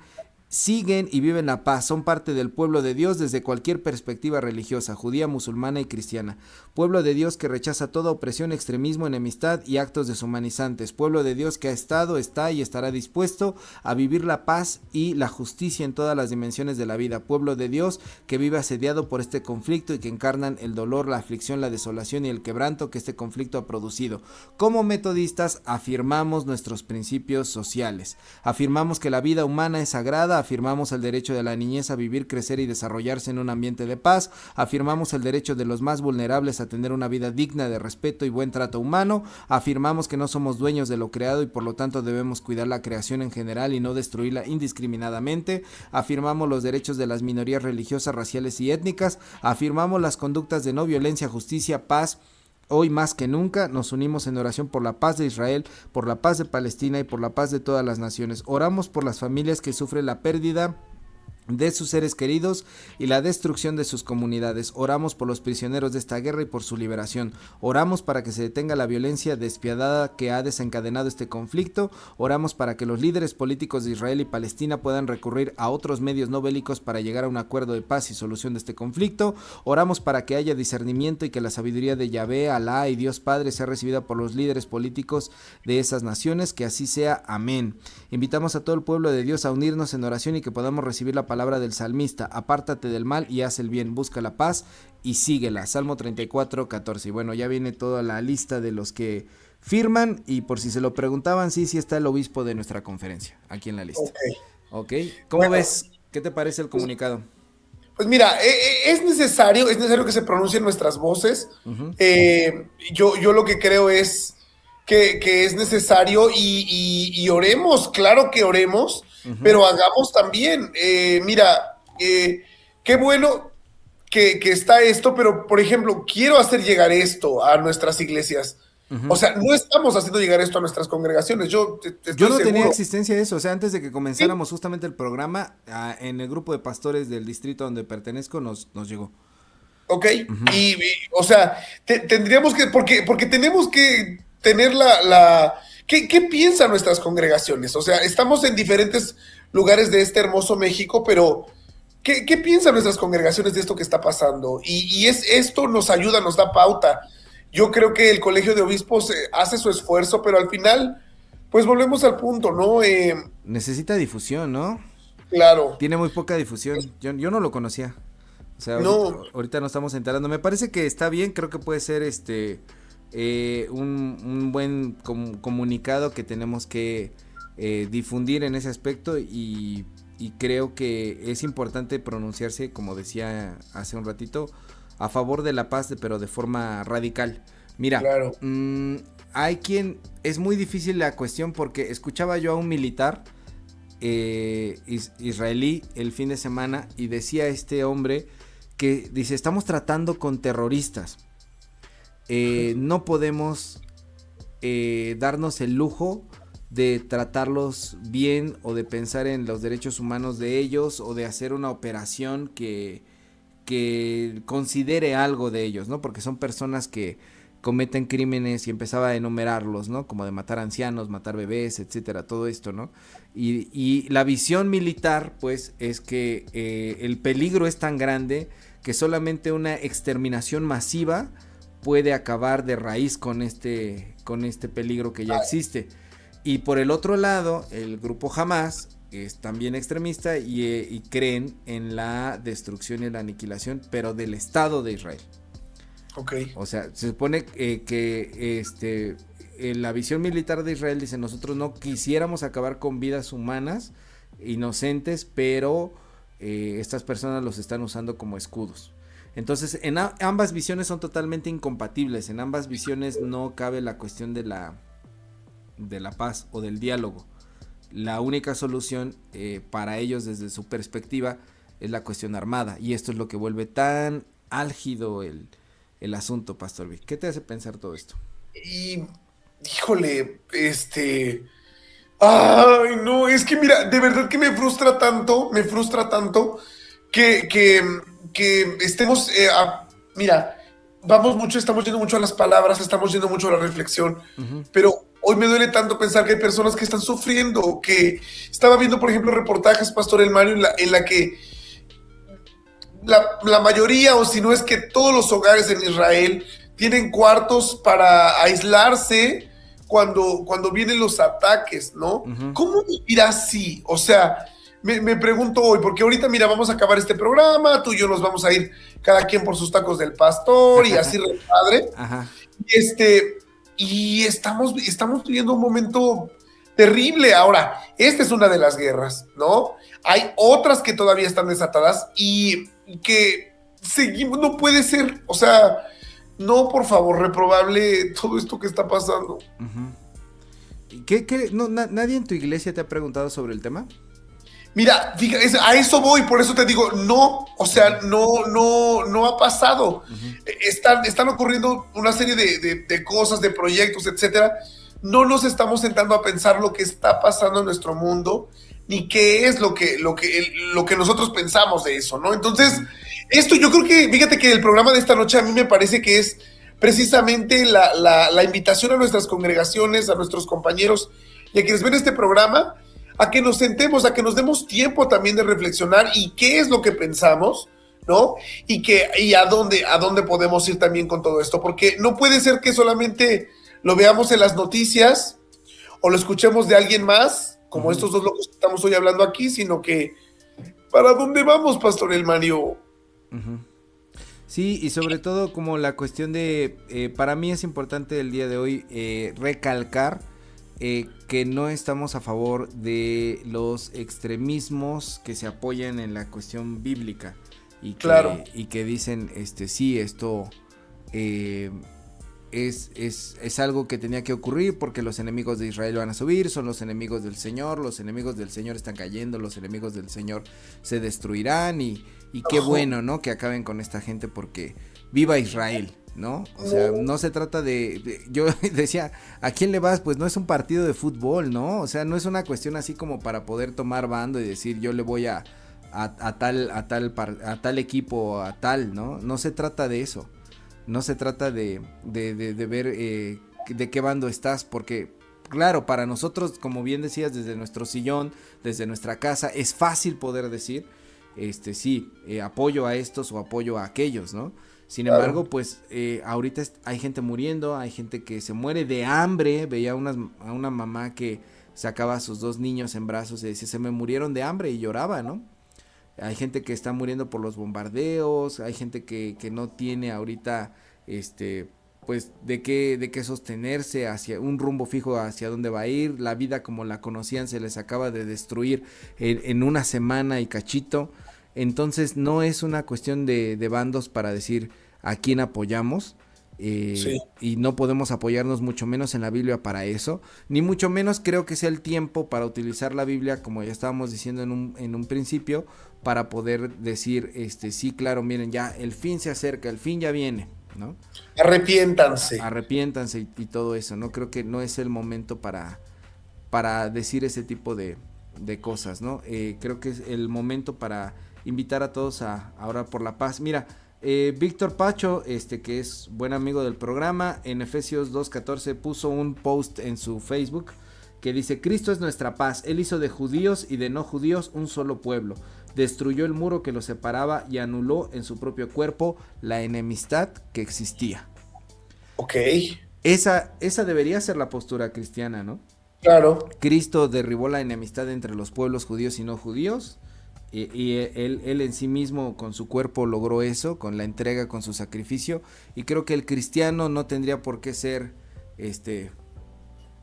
siguen y viven la paz, son parte del pueblo de Dios desde cualquier perspectiva religiosa, judía, musulmana y cristiana. Pueblo de Dios que rechaza toda opresión, extremismo, enemistad y actos deshumanizantes. Pueblo de Dios que ha estado, está y estará dispuesto a vivir la paz y la justicia en todas las dimensiones de la vida. Pueblo de Dios que vive asediado por este conflicto y que encarnan el dolor, la aflicción, la desolación y el quebranto que este conflicto ha producido. Como metodistas afirmamos nuestros principios sociales. Afirmamos que la vida humana es sagrada. Afirmamos el derecho de la niñez a vivir, crecer y desarrollarse en un ambiente de paz. Afirmamos el derecho de los más vulnerables a tener una vida digna de respeto y buen trato humano. Afirmamos que no somos dueños de lo creado y por lo tanto debemos cuidar la creación en general y no destruirla indiscriminadamente. Afirmamos los derechos de las minorías religiosas, raciales y étnicas. Afirmamos las conductas de no violencia, justicia, paz. Hoy más que nunca nos unimos en oración por la paz de Israel, por la paz de Palestina y por la paz de todas las naciones. Oramos por las familias que sufren la pérdida de sus seres queridos y la destrucción de sus comunidades. Oramos por los prisioneros de esta guerra y por su liberación. Oramos para que se detenga la violencia despiadada que ha desencadenado este conflicto. Oramos para que los líderes políticos de Israel y Palestina puedan recurrir a otros medios no bélicos para llegar a un acuerdo de paz y solución de este conflicto. Oramos para que haya discernimiento y que la sabiduría de Yahvé, Alá y Dios Padre sea recibida por los líderes políticos de esas naciones. Que así sea. Amén. Invitamos a todo el pueblo de Dios a unirnos en oración y que podamos recibir la palabra del salmista: apártate del mal y haz el bien, busca la paz y síguela. Salmo 34:14. Y bueno, ya viene toda la lista de los que firman, y por si se lo preguntaban, sí está el obispo de nuestra conferencia aquí en la lista. Ok. ¿Cómo ves? ¿Qué te parece el comunicado? Pues mira, es necesario que se pronuncien nuestras voces. Uh-huh. Yo lo que creo es que es necesario y oremos, claro que oremos, pero hagamos también, mira, qué bueno que está esto, pero por ejemplo, quiero hacer llegar esto a nuestras iglesias. O sea, no estamos haciendo llegar esto a nuestras congregaciones. Yo Yo no estoy tenía seguro. existencia de eso, o sea, antes de que comenzáramos justamente el programa, en el grupo de pastores del distrito donde pertenezco nos llegó. ¿Ok? O sea, tendríamos que, porque tenemos que tener ¿qué piensan nuestras congregaciones? O sea, estamos en diferentes lugares de este hermoso México, pero ¿qué piensan nuestras congregaciones de esto que está pasando? Y esto nos ayuda, nos da pauta. Yo creo que el Colegio de Obispos hace su esfuerzo, pero al final, pues volvemos al punto, ¿no? Necesita difusión, ¿no? Claro. Tiene muy poca difusión, yo no lo conocía. O sea, No. ahorita nos estamos enterando. Me parece que está bien, creo que puede ser un buen comunicado que tenemos que difundir en ese aspecto y creo que es importante pronunciarse, como decía hace un ratito, a favor de la paz, pero de forma radical. Mira, Claro. Hay quien, es muy difícil la cuestión porque escuchaba yo a un militar israelí el fin de semana y decía este hombre que dice, estamos tratando con terroristas, no podemos darnos el lujo de tratarlos bien o de pensar en los derechos humanos de ellos o de hacer una operación que considere algo de ellos, ¿no? Porque son personas que cometen crímenes y empezaba a enumerarlos, ¿no? Como de matar ancianos, matar bebés, etcétera, todo esto, ¿no? Y la visión militar, pues, es que el peligro es tan grande que solamente una exterminación masiva puede acabar de raíz con este peligro que ya existe. Y por el otro lado, el grupo Hamas es también extremista y creen en la destrucción y la aniquilación, pero del Estado de Israel. Okay. O sea, se supone que en la visión militar de Israel dice, nosotros no quisiéramos acabar con vidas humanas inocentes, pero estas personas los están usando como escudos. Entonces, en ambas visiones son totalmente incompatibles. En ambas visiones no cabe la cuestión de la paz o del diálogo. La única solución para ellos desde su perspectiva es la cuestión armada, y esto es lo que vuelve tan álgido el asunto, Pastor Vic. ¿Qué te hace pensar todo esto? Y, híjole, ay, no, es que mira, de verdad que me frustra tanto que estemos, mira, estamos yendo mucho a las palabras, estamos yendo mucho a la reflexión, pero hoy me duele tanto pensar que hay personas que están sufriendo, que estaba viendo, por ejemplo, reportajes, Pastor El Mario, en la que la mayoría, o si no es que todos los hogares en Israel tienen cuartos para aislarse cuando vienen los ataques, ¿no? ¿Cómo vivir así? O sea, me pregunto hoy, porque ahorita, mira, vamos a acabar este programa, tú y yo nos vamos a ir cada quien por sus tacos del pastor y así, padre. Ajá. Y estamos viviendo un momento terrible. Ahora, esta es una de las guerras, ¿no? Hay otras que todavía están desatadas y que seguimos, no puede ser, o sea, no, por favor, reprobable todo esto que está pasando. ¿Qué? No, ¿nadie en tu iglesia te ha preguntado sobre el tema? Mira, fíjate, a eso voy, por eso te digo, no, o sea, no ha pasado. Están ocurriendo una serie de cosas, de proyectos, etcétera. No nos estamos sentando a pensar lo que está pasando en nuestro mundo, ni qué es lo que nosotros pensamos de eso, ¿no? Entonces, esto yo creo que, fíjate que el programa de esta noche a mí me parece que es precisamente la invitación a nuestras congregaciones, a nuestros compañeros y a quienes ven este programa, a que nos sentemos, a que nos demos tiempo también de reflexionar y qué es lo que pensamos, ¿no? Y a dónde podemos ir también con todo esto, porque no puede ser que solamente lo veamos en las noticias o lo escuchemos de alguien más, como estos dos locos que estamos hoy hablando aquí, sino que ¿para dónde vamos, Pastor El Mario? Sí, y sobre todo como la cuestión de, para mí es importante el día de hoy recalcar que no estamos a favor de los extremismos que se apoyan en la cuestión bíblica y que, claro, y que dicen, sí, esto es algo que tenía que ocurrir porque los enemigos de Israel van a subir, son los enemigos del Señor están cayendo, los enemigos del Señor se destruirán y qué bueno, ¿no? Que acaben con esta gente porque viva Israel, ¿no? O sea, no se trata yo decía, ¿a quién le vas? Pues no es un partido de fútbol, ¿no? O sea, no es una cuestión así como para poder tomar bando y decir yo le voy a tal equipo, a tal, ¿no? No se trata de eso. No se trata de ver de qué bando estás, porque claro, para nosotros, como bien decías, desde nuestro sillón, desde nuestra casa, es fácil poder decir, sí, apoyo a estos o apoyo a aquellos, ¿no? Sin embargo, pues ahorita hay gente muriendo, hay gente que se muere de hambre. Veía a una mamá que sacaba a sus 2 niños en brazos y decía, se me murieron de hambre, y lloraba, ¿no? Hay gente que está muriendo por los bombardeos, hay gente que no tiene ahorita, pues de qué sostenerse, hacia un rumbo fijo hacia dónde va a ir. La vida como la conocían se les acaba de destruir en una semana y cachito. Entonces no es una cuestión de bandos para decir a quién apoyamos. Sí. Y no podemos apoyarnos mucho menos en la Biblia para eso, ni mucho menos creo que sea el tiempo para utilizar la Biblia, como ya estábamos diciendo en un principio, para poder decir, sí, claro, miren, ya el fin se acerca, el fin ya viene, ¿no? Arrepiéntanse y todo eso, ¿no? Creo que no es el momento para decir ese tipo de cosas, ¿no? Creo que es el momento para invitar a todos a orar por la paz. Mira, Víctor Pacho, que es buen amigo del programa, en Efesios 2:14 puso un post en su Facebook que dice: Cristo es nuestra paz, Él hizo de judíos y de no judíos un solo pueblo, destruyó el muro que los separaba y anuló en su propio cuerpo la enemistad que existía. Ok. Esa debería ser la postura cristiana, ¿no? Claro. Cristo derribó la enemistad entre los pueblos judíos y no judíos. Y él en sí mismo con su cuerpo logró eso, con la entrega, con su sacrificio, y creo que el cristiano no tendría por qué ser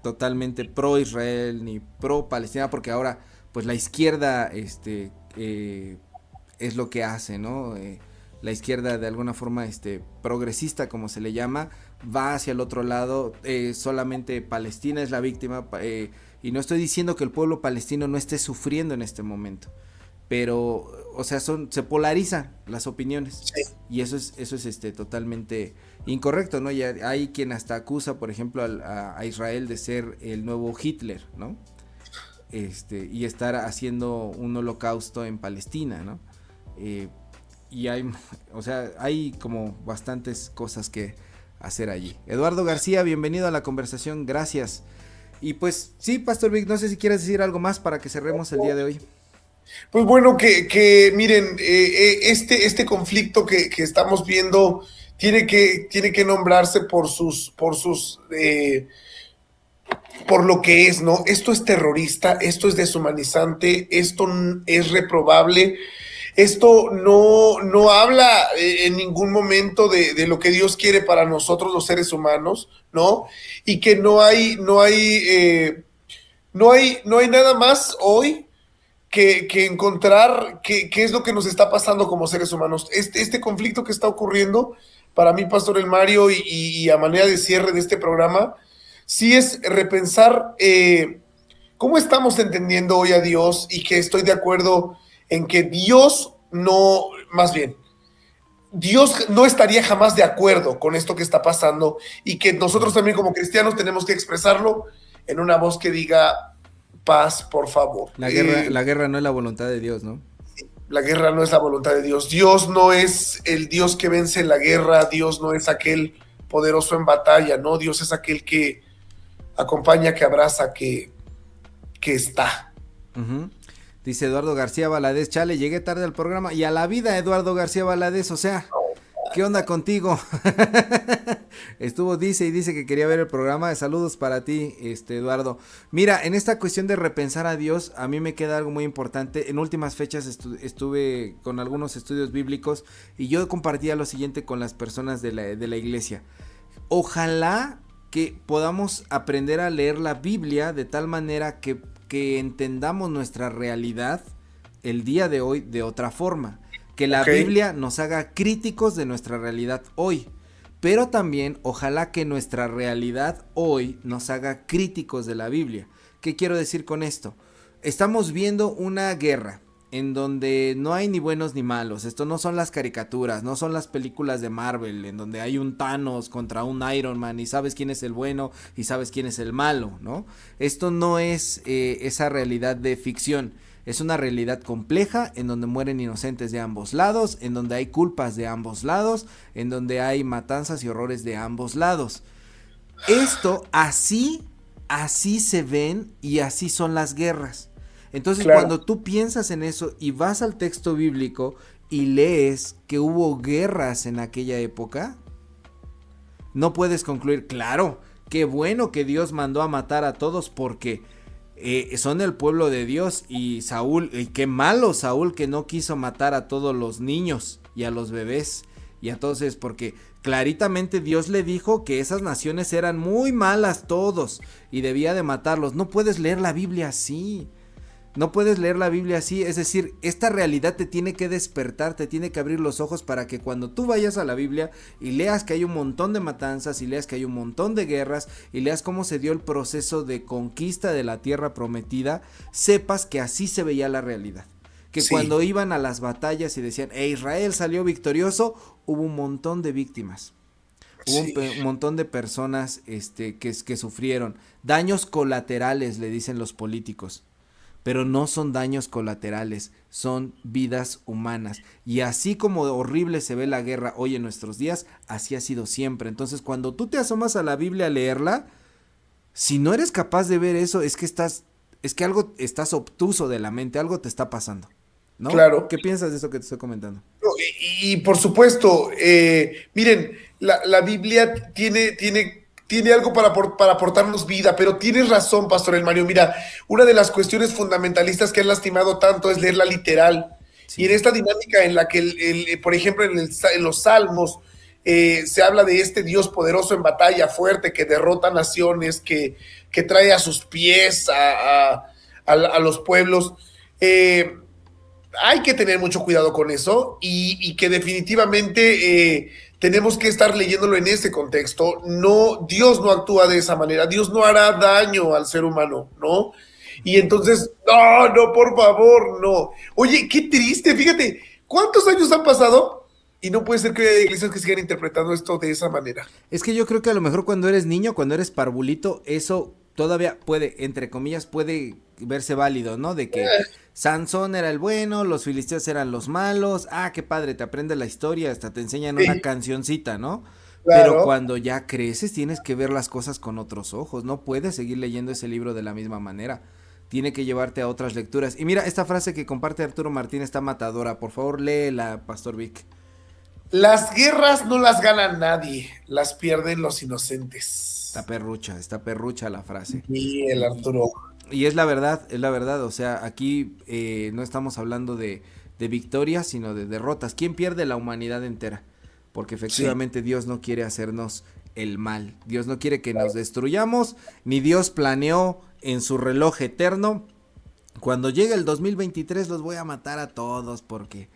totalmente pro Israel ni pro Palestina, porque ahora pues la izquierda es lo que hace, ¿no? La izquierda de alguna forma progresista, como se le llama, va hacia el otro lado. Solamente Palestina es la víctima, y no estoy diciendo que el pueblo palestino no esté sufriendo en este momento, pero, o sea, se polarizan las opiniones, sí. Y eso es totalmente incorrecto, ¿no? Y hay quien hasta acusa, por ejemplo, a Israel de ser el nuevo Hitler, ¿no? Y estar haciendo un holocausto en Palestina, ¿no? Y hay como bastantes cosas que hacer allí. Eduardo García, bienvenido a la conversación, gracias. Y pues sí, Pastor Vic, no sé si quieres decir algo más para que cerremos el día de hoy. Pues bueno, que miren, este conflicto que estamos viendo tiene que nombrarse por lo que es, ¿no? Esto es terrorista, esto es deshumanizante, esto es reprobable, esto no habla en ningún momento de lo que Dios quiere para nosotros los seres humanos, ¿no? Y que no hay nada más hoy que encontrar qué es lo que nos está pasando como seres humanos. Este conflicto que está ocurriendo, para mí, Pastor El Mario, y a manera de cierre de este programa, sí es repensar cómo estamos entendiendo hoy a Dios, y que estoy de acuerdo en que Dios no estaría jamás de acuerdo con esto que está pasando, y que nosotros también como cristianos tenemos que expresarlo en una voz que diga: paz, por favor. La guerra no es la voluntad de Dios, ¿no? La guerra no es la voluntad de Dios. Dios no es el Dios que vence la guerra. Dios no es aquel poderoso en batalla, ¿no? Dios es aquel que acompaña, que abraza, que está. Uh-huh. Dice Eduardo García Valadez: chale, llegué tarde al programa. Y a la vida, Eduardo García Valadez, o sea, ¿qué onda contigo? Dice que quería ver el programa. Saludos para ti, Eduardo. Mira, en esta cuestión de repensar a Dios, a mí me queda algo muy importante. En últimas fechas estuve con algunos estudios bíblicos, y yo compartía lo siguiente con las personas de la iglesia. Ojalá que podamos aprender a leer la Biblia de tal manera que entendamos nuestra realidad el día de hoy de otra forma. Que la Biblia nos haga críticos de nuestra realidad hoy. pero también ojalá que nuestra realidad hoy nos haga críticos de la Biblia. ¿Qué quiero decir con esto? Estamos viendo una guerra en donde no hay ni buenos ni malos. Esto no son las caricaturas, no son las películas de Marvel en donde hay un Thanos contra un Iron Man y sabes quién es el bueno y sabes quién es el malo, ¿no? Esto no es esa realidad de ficción. Es una realidad compleja en donde mueren inocentes de ambos lados, en donde hay culpas de ambos lados, en donde hay matanzas y horrores de ambos lados. Esto así se ven y así son las guerras. Entonces, claro, cuando tú piensas en eso y vas al texto bíblico y lees que hubo guerras en aquella época, no puedes concluir, claro, qué bueno que Dios mandó a matar a todos porque son el pueblo de Dios y Saúl, y qué malo Saúl que no quiso matar a todos los niños y a los bebés. Y entonces, porque claritamente Dios le dijo que esas naciones eran muy malas todos y debía de matarlos. No puedes leer la Biblia así. No puedes leer la Biblia así, es decir, esta realidad te tiene que despertar, te tiene que abrir los ojos para que cuando tú vayas a la Biblia y leas que hay un montón de matanzas y leas que hay un montón de guerras y leas cómo se dio el proceso de conquista de la tierra prometida, sepas que así se veía la realidad. Que sí, cuando iban a las batallas y decían, Israel salió victorioso, hubo un montón de víctimas. Hubo un montón de personas que sufrieron daños colaterales, le dicen los políticos. Pero no son daños colaterales, son vidas humanas. Y así como horrible se ve la guerra hoy en nuestros días, así ha sido siempre. Entonces, cuando tú te asomas a la Biblia a leerla, si no eres capaz de ver eso, es que algo estás obtuso de la mente, algo te está pasando, ¿no? Claro. ¿Qué piensas de eso que te estoy comentando? Y por supuesto, miren, la Biblia tiene algo para aportarnos vida, pero tienes razón, Pastor El Mario. Mira, una de las cuestiones fundamentalistas que han lastimado tanto es leerla literal. Sí. Y en esta dinámica en la que, por ejemplo, en los Salmos se habla de este Dios poderoso en batalla, fuerte, que derrota naciones, que trae a sus pies a los pueblos. Hay que tener mucho cuidado con eso y que definitivamente tenemos que estar leyéndolo en ese contexto. No, Dios no actúa de esa manera. Dios no hará daño al ser humano, ¿no? Y entonces, no, por favor, no. Oye, qué triste, fíjate, ¿cuántos años han pasado? Y no puede ser que haya iglesias que sigan interpretando esto de esa manera. Es que yo creo que a lo mejor cuando eres niño, cuando eres parvulito, eso todavía puede, entre comillas, puede verse válido, ¿no? De que Sansón era el bueno, los filisteos eran los malos. Ah, qué padre, te aprendes la historia, hasta te enseñan una cancioncita, ¿no? Claro. Pero cuando ya creces tienes que ver las cosas con otros ojos. No puedes seguir leyendo ese libro de la misma manera. Tiene que llevarte a otras lecturas. Y mira, esta frase que comparte Arturo Martín está matadora. Por favor, léela, Pastor Vic. Las guerras no las gana nadie, las pierden los inocentes. Está perrucha la frase. Sí, el Arturo. Y es la verdad, o sea, aquí no estamos hablando de victorias, sino de derrotas. ¿Quién pierde? La humanidad entera, porque efectivamente sí, Dios no quiere hacernos el mal, Dios no quiere que nos destruyamos, ni Dios planeó en su reloj eterno, cuando llegue el 2023 los voy a matar a todos, porque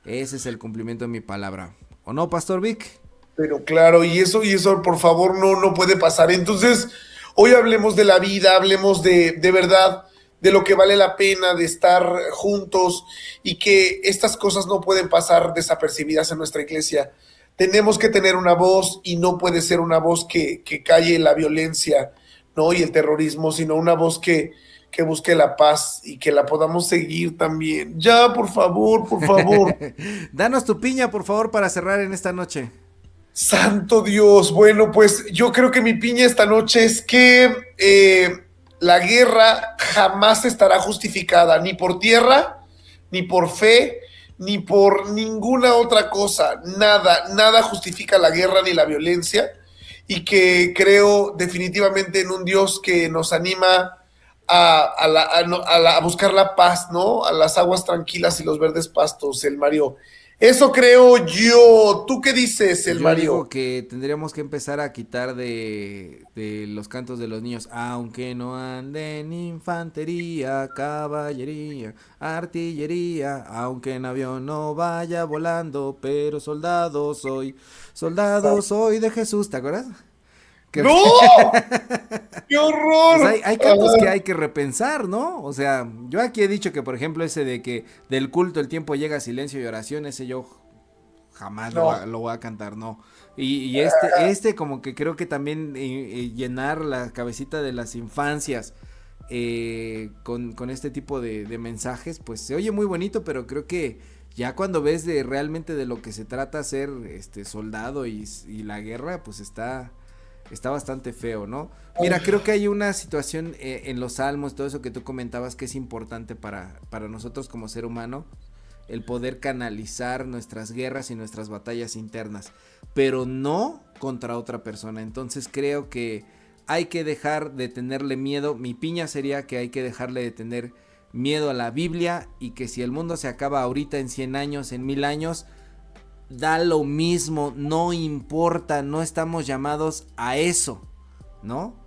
ese es el cumplimiento de mi palabra, ¿o no, Pastor Vic? Pero claro, y eso por favor no puede pasar. Entonces, hoy hablemos de la vida, hablemos de verdad, de lo que vale la pena de estar juntos y que estas cosas no pueden pasar desapercibidas en nuestra iglesia. Tenemos que tener una voz y no puede ser una voz que calle la violencia, ¿no? Y el terrorismo, sino una voz que busque la paz y que la podamos seguir también. Ya, por favor. Danos tu piña, por favor, para cerrar en esta noche. Santo Dios, bueno, pues yo creo que mi piña esta noche es que la guerra jamás estará justificada, ni por tierra, ni por fe, ni por ninguna otra cosa. Nada justifica la guerra ni la violencia, y que creo definitivamente en un Dios que nos anima a buscar la paz, ¿no? A las aguas tranquilas y los verdes pastos, el Mario. Eso creo yo. ¿Tú qué dices, el Yo Mario? digo que tendríamos que empezar a quitar de los cantos de los niños, aunque no anden infantería, caballería, artillería, aunque en avión no vaya volando, pero soldado soy de Jesús, ¿te acuerdas? Que, ¡No! ¡Qué horror! pues hay cantos que hay que repensar, ¿no? O sea, yo aquí he dicho que, por ejemplo, ese de que del culto el tiempo llega silencio y oración, ese yo jamás No. lo voy a cantar, no. Y este como que creo que también llenar la cabecita de las infancias con este tipo de mensajes, pues se oye muy bonito, pero creo que ya cuando ves de realmente de lo que se trata ser soldado y la guerra, pues está bastante feo, ¿no? Mira, creo que hay una situación en los salmos, todo eso que tú comentabas que es importante para nosotros como ser humano, el poder canalizar nuestras guerras y nuestras batallas internas, pero no contra otra persona. Entonces creo que hay que dejar de tenerle miedo. Mi piña sería que hay que dejarle de tener miedo a la Biblia, y que si el mundo se acaba ahorita en 100 años, en 1000 años, da lo mismo, no importa, no estamos llamados a eso, ¿no?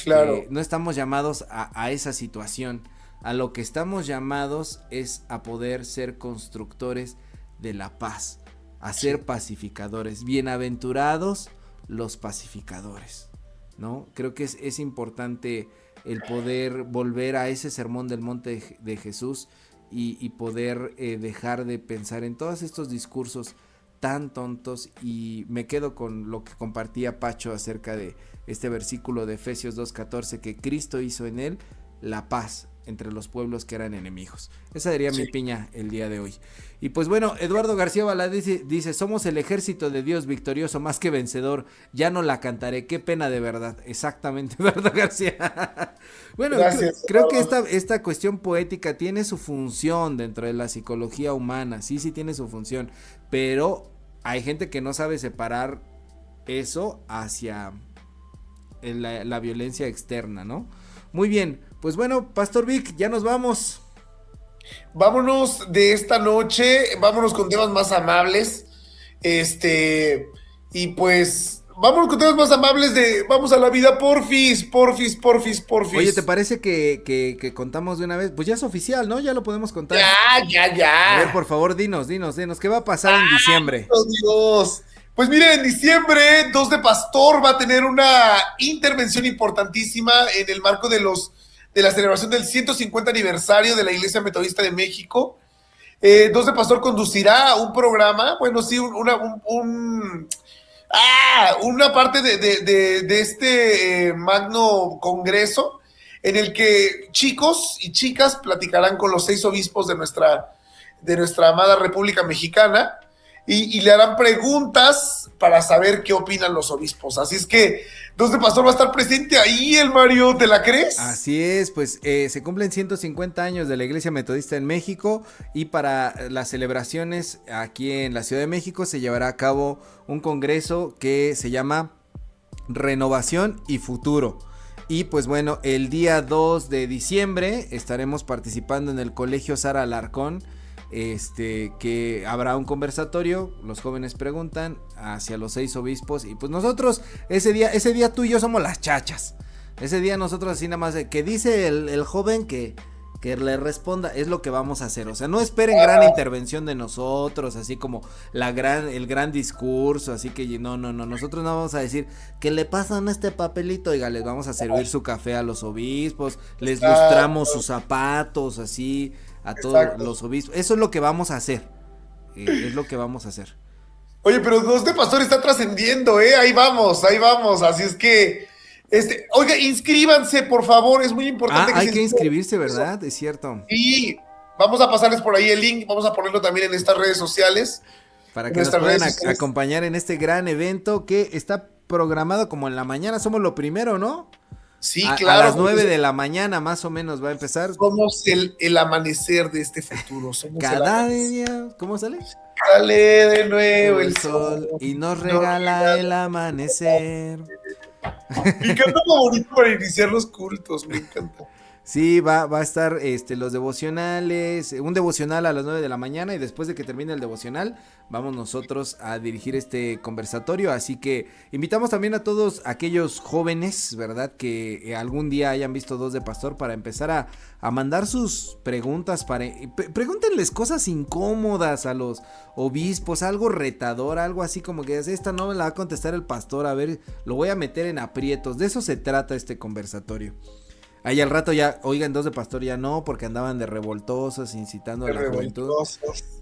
Claro. No estamos llamados a esa situación. A lo que estamos llamados es a poder ser constructores de la paz, a ser pacificadores. Bienaventurados los pacificadores, ¿no? Creo que es importante el poder volver a ese sermón del monte de Jesús y poder dejar de pensar en todos estos discursos tan tontos. Y me quedo con lo que compartía Pacho acerca de este versículo de Efesios 2:14, que Cristo hizo en él la paz entre los pueblos que eran enemigos. Esa sería mi piña el día de hoy. Y pues bueno, Eduardo García Valadez dice, somos el ejército de Dios victorioso más que vencedor, ya no la cantaré, qué pena de verdad. Exactamente, Eduardo García. Bueno, creo que esta cuestión poética tiene su función dentro de la psicología humana, sí tiene su función, pero hay gente que no sabe separar eso hacia la violencia externa, ¿no? Muy bien, pues bueno, Pastor Vic, ya nos vamos. Vámonos de esta noche, vámonos con temas más amables. Y pues, vámonos con temas más amables vamos a la vida, porfis. Oye, ¿te parece que contamos de una vez? Pues ya es oficial, ¿no? Ya lo podemos contar. Ya. A ver, por favor, dinos, ¿qué va a pasar en diciembre? ¡Oh, Dios! Pues miren, en diciembre, 2 de Pastor va a tener una intervención importantísima en el marco de la celebración del 150 aniversario de la Iglesia Metodista de México. 2 de Pastor conducirá un programa, bueno, sí, una parte de este magno congreso, en el que chicos y chicas platicarán con los 6 obispos de nuestra amada República Mexicana, y le harán preguntas para saber qué opinan los obispos. Así es que 2 de Pastor va a estar presente ahí, el Mario, ¿te la crees? Así es, pues se cumplen 150 años de la Iglesia Metodista en México, y para las celebraciones aquí en la Ciudad de México se llevará a cabo un congreso que se llama Renovación y Futuro. Y pues bueno, el día 2 de diciembre estaremos participando en el Colegio Sara Alarcón, que habrá un conversatorio, los jóvenes preguntan hacia los 6 obispos, y pues nosotros ese día tú y yo somos las chachas. Ese día nosotros así nada más que dice el joven que le responda, es lo que vamos a hacer. O sea, no esperen gran intervención de nosotros, así como el gran discurso, así que no, nosotros no vamos a decir que le pasan este papelito, oiga, les vamos a servir su café a los obispos, les lustramos sus zapatos, así a todos los obispos. Eso es lo que vamos a hacer. Oye, pero 2 de Pastor está trascendiendo, ahí vamos, así es que oiga, inscríbanse, por favor, es muy importante hay que inscribirse, ¿verdad? Es cierto. Y vamos a pasarles por ahí el link, vamos a ponerlo también en estas redes sociales. Para que nos puedan acompañar en este gran evento que está programado como en la mañana, somos lo primero, ¿no? Sí, claro. A las 9 de la mañana más o menos va a empezar. Somos el amanecer de este futuro. Cada día, ¿cómo sale? Sale de nuevo el sol y nos regala el amanecer. Mi canto favorito para iniciar los cultos, me encanta. Sí, va a estar los devocionales, un devocional a las 9 de la mañana y después de que termine el devocional vamos nosotros a dirigir este conversatorio, así que invitamos también a todos aquellos jóvenes, ¿verdad? Que algún día hayan visto Dos de Pastor para empezar a mandar sus preguntas, pregúntenles cosas incómodas a los obispos, algo retador, algo así como que esta no me la va a contestar el pastor, a ver, lo voy a meter en aprietos, de eso se trata este conversatorio. Ahí al rato ya, oigan, Dos de Pastor ya no, porque andaban de revoltosos, incitando a la juventud.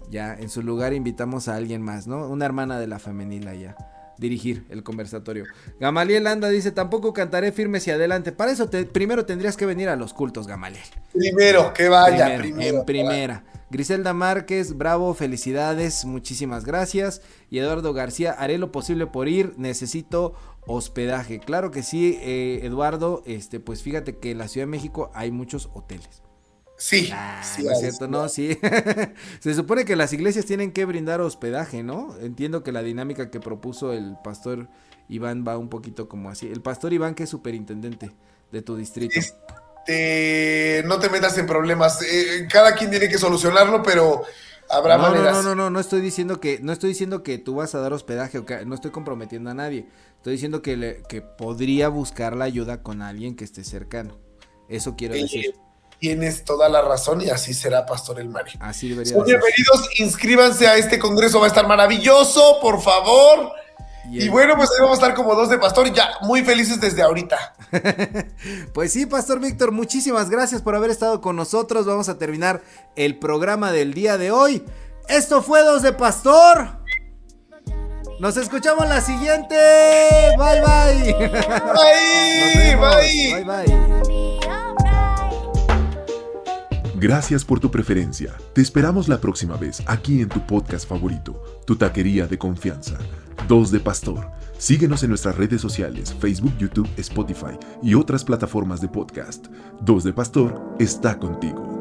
Ya, en su lugar invitamos a alguien más, ¿no? Una hermana de la femenil allá, dirigir el conversatorio. Gamaliel Anda dice, tampoco cantaré Firmes y Adelante. Para eso primero tendrías que venir a los cultos, Gamaliel. Primero, que vaya, primero. En primera. Griselda Márquez, bravo, felicidades, muchísimas gracias. Y Eduardo García, haré lo posible por ir, necesito hospedaje. Claro que sí, Eduardo, pues fíjate que en la Ciudad de México hay muchos hoteles. Sí, sí, no es cierto, no, sí. Se supone que las iglesias tienen que brindar hospedaje, ¿no? Entiendo que la dinámica que propuso el pastor Iván va un poquito como así. El pastor Iván, que es superintendente de tu distrito. No te metas en problemas. Cada quien tiene que solucionarlo, pero habrá maneras. No estoy diciendo que tú vas a dar hospedaje, no estoy comprometiendo a nadie. Estoy diciendo que podría buscar la ayuda con alguien que esté cercano. Eso quiero decir. Tienes toda la razón y así será, Pastor Elmario. Así debería ser. Bienvenidos, inscríbanse a este congreso, va a estar maravilloso, por favor. Y bueno, pues ahí vamos a estar como Dos de Pastor, ya muy felices desde ahorita. Pues sí, Pastor Víctor, muchísimas gracias por haber estado con nosotros. Vamos a terminar el programa del día de hoy. Esto fue Dos de Pastor. Nos escuchamos la siguiente. Bye, bye. Bye, bye. Gracias por tu preferencia. Te esperamos la próxima vez aquí en tu podcast favorito, tu taquería de confianza, Dos de Pastor. Síguenos en nuestras redes sociales, Facebook, YouTube, Spotify y otras plataformas de podcast. Dos de Pastor está contigo.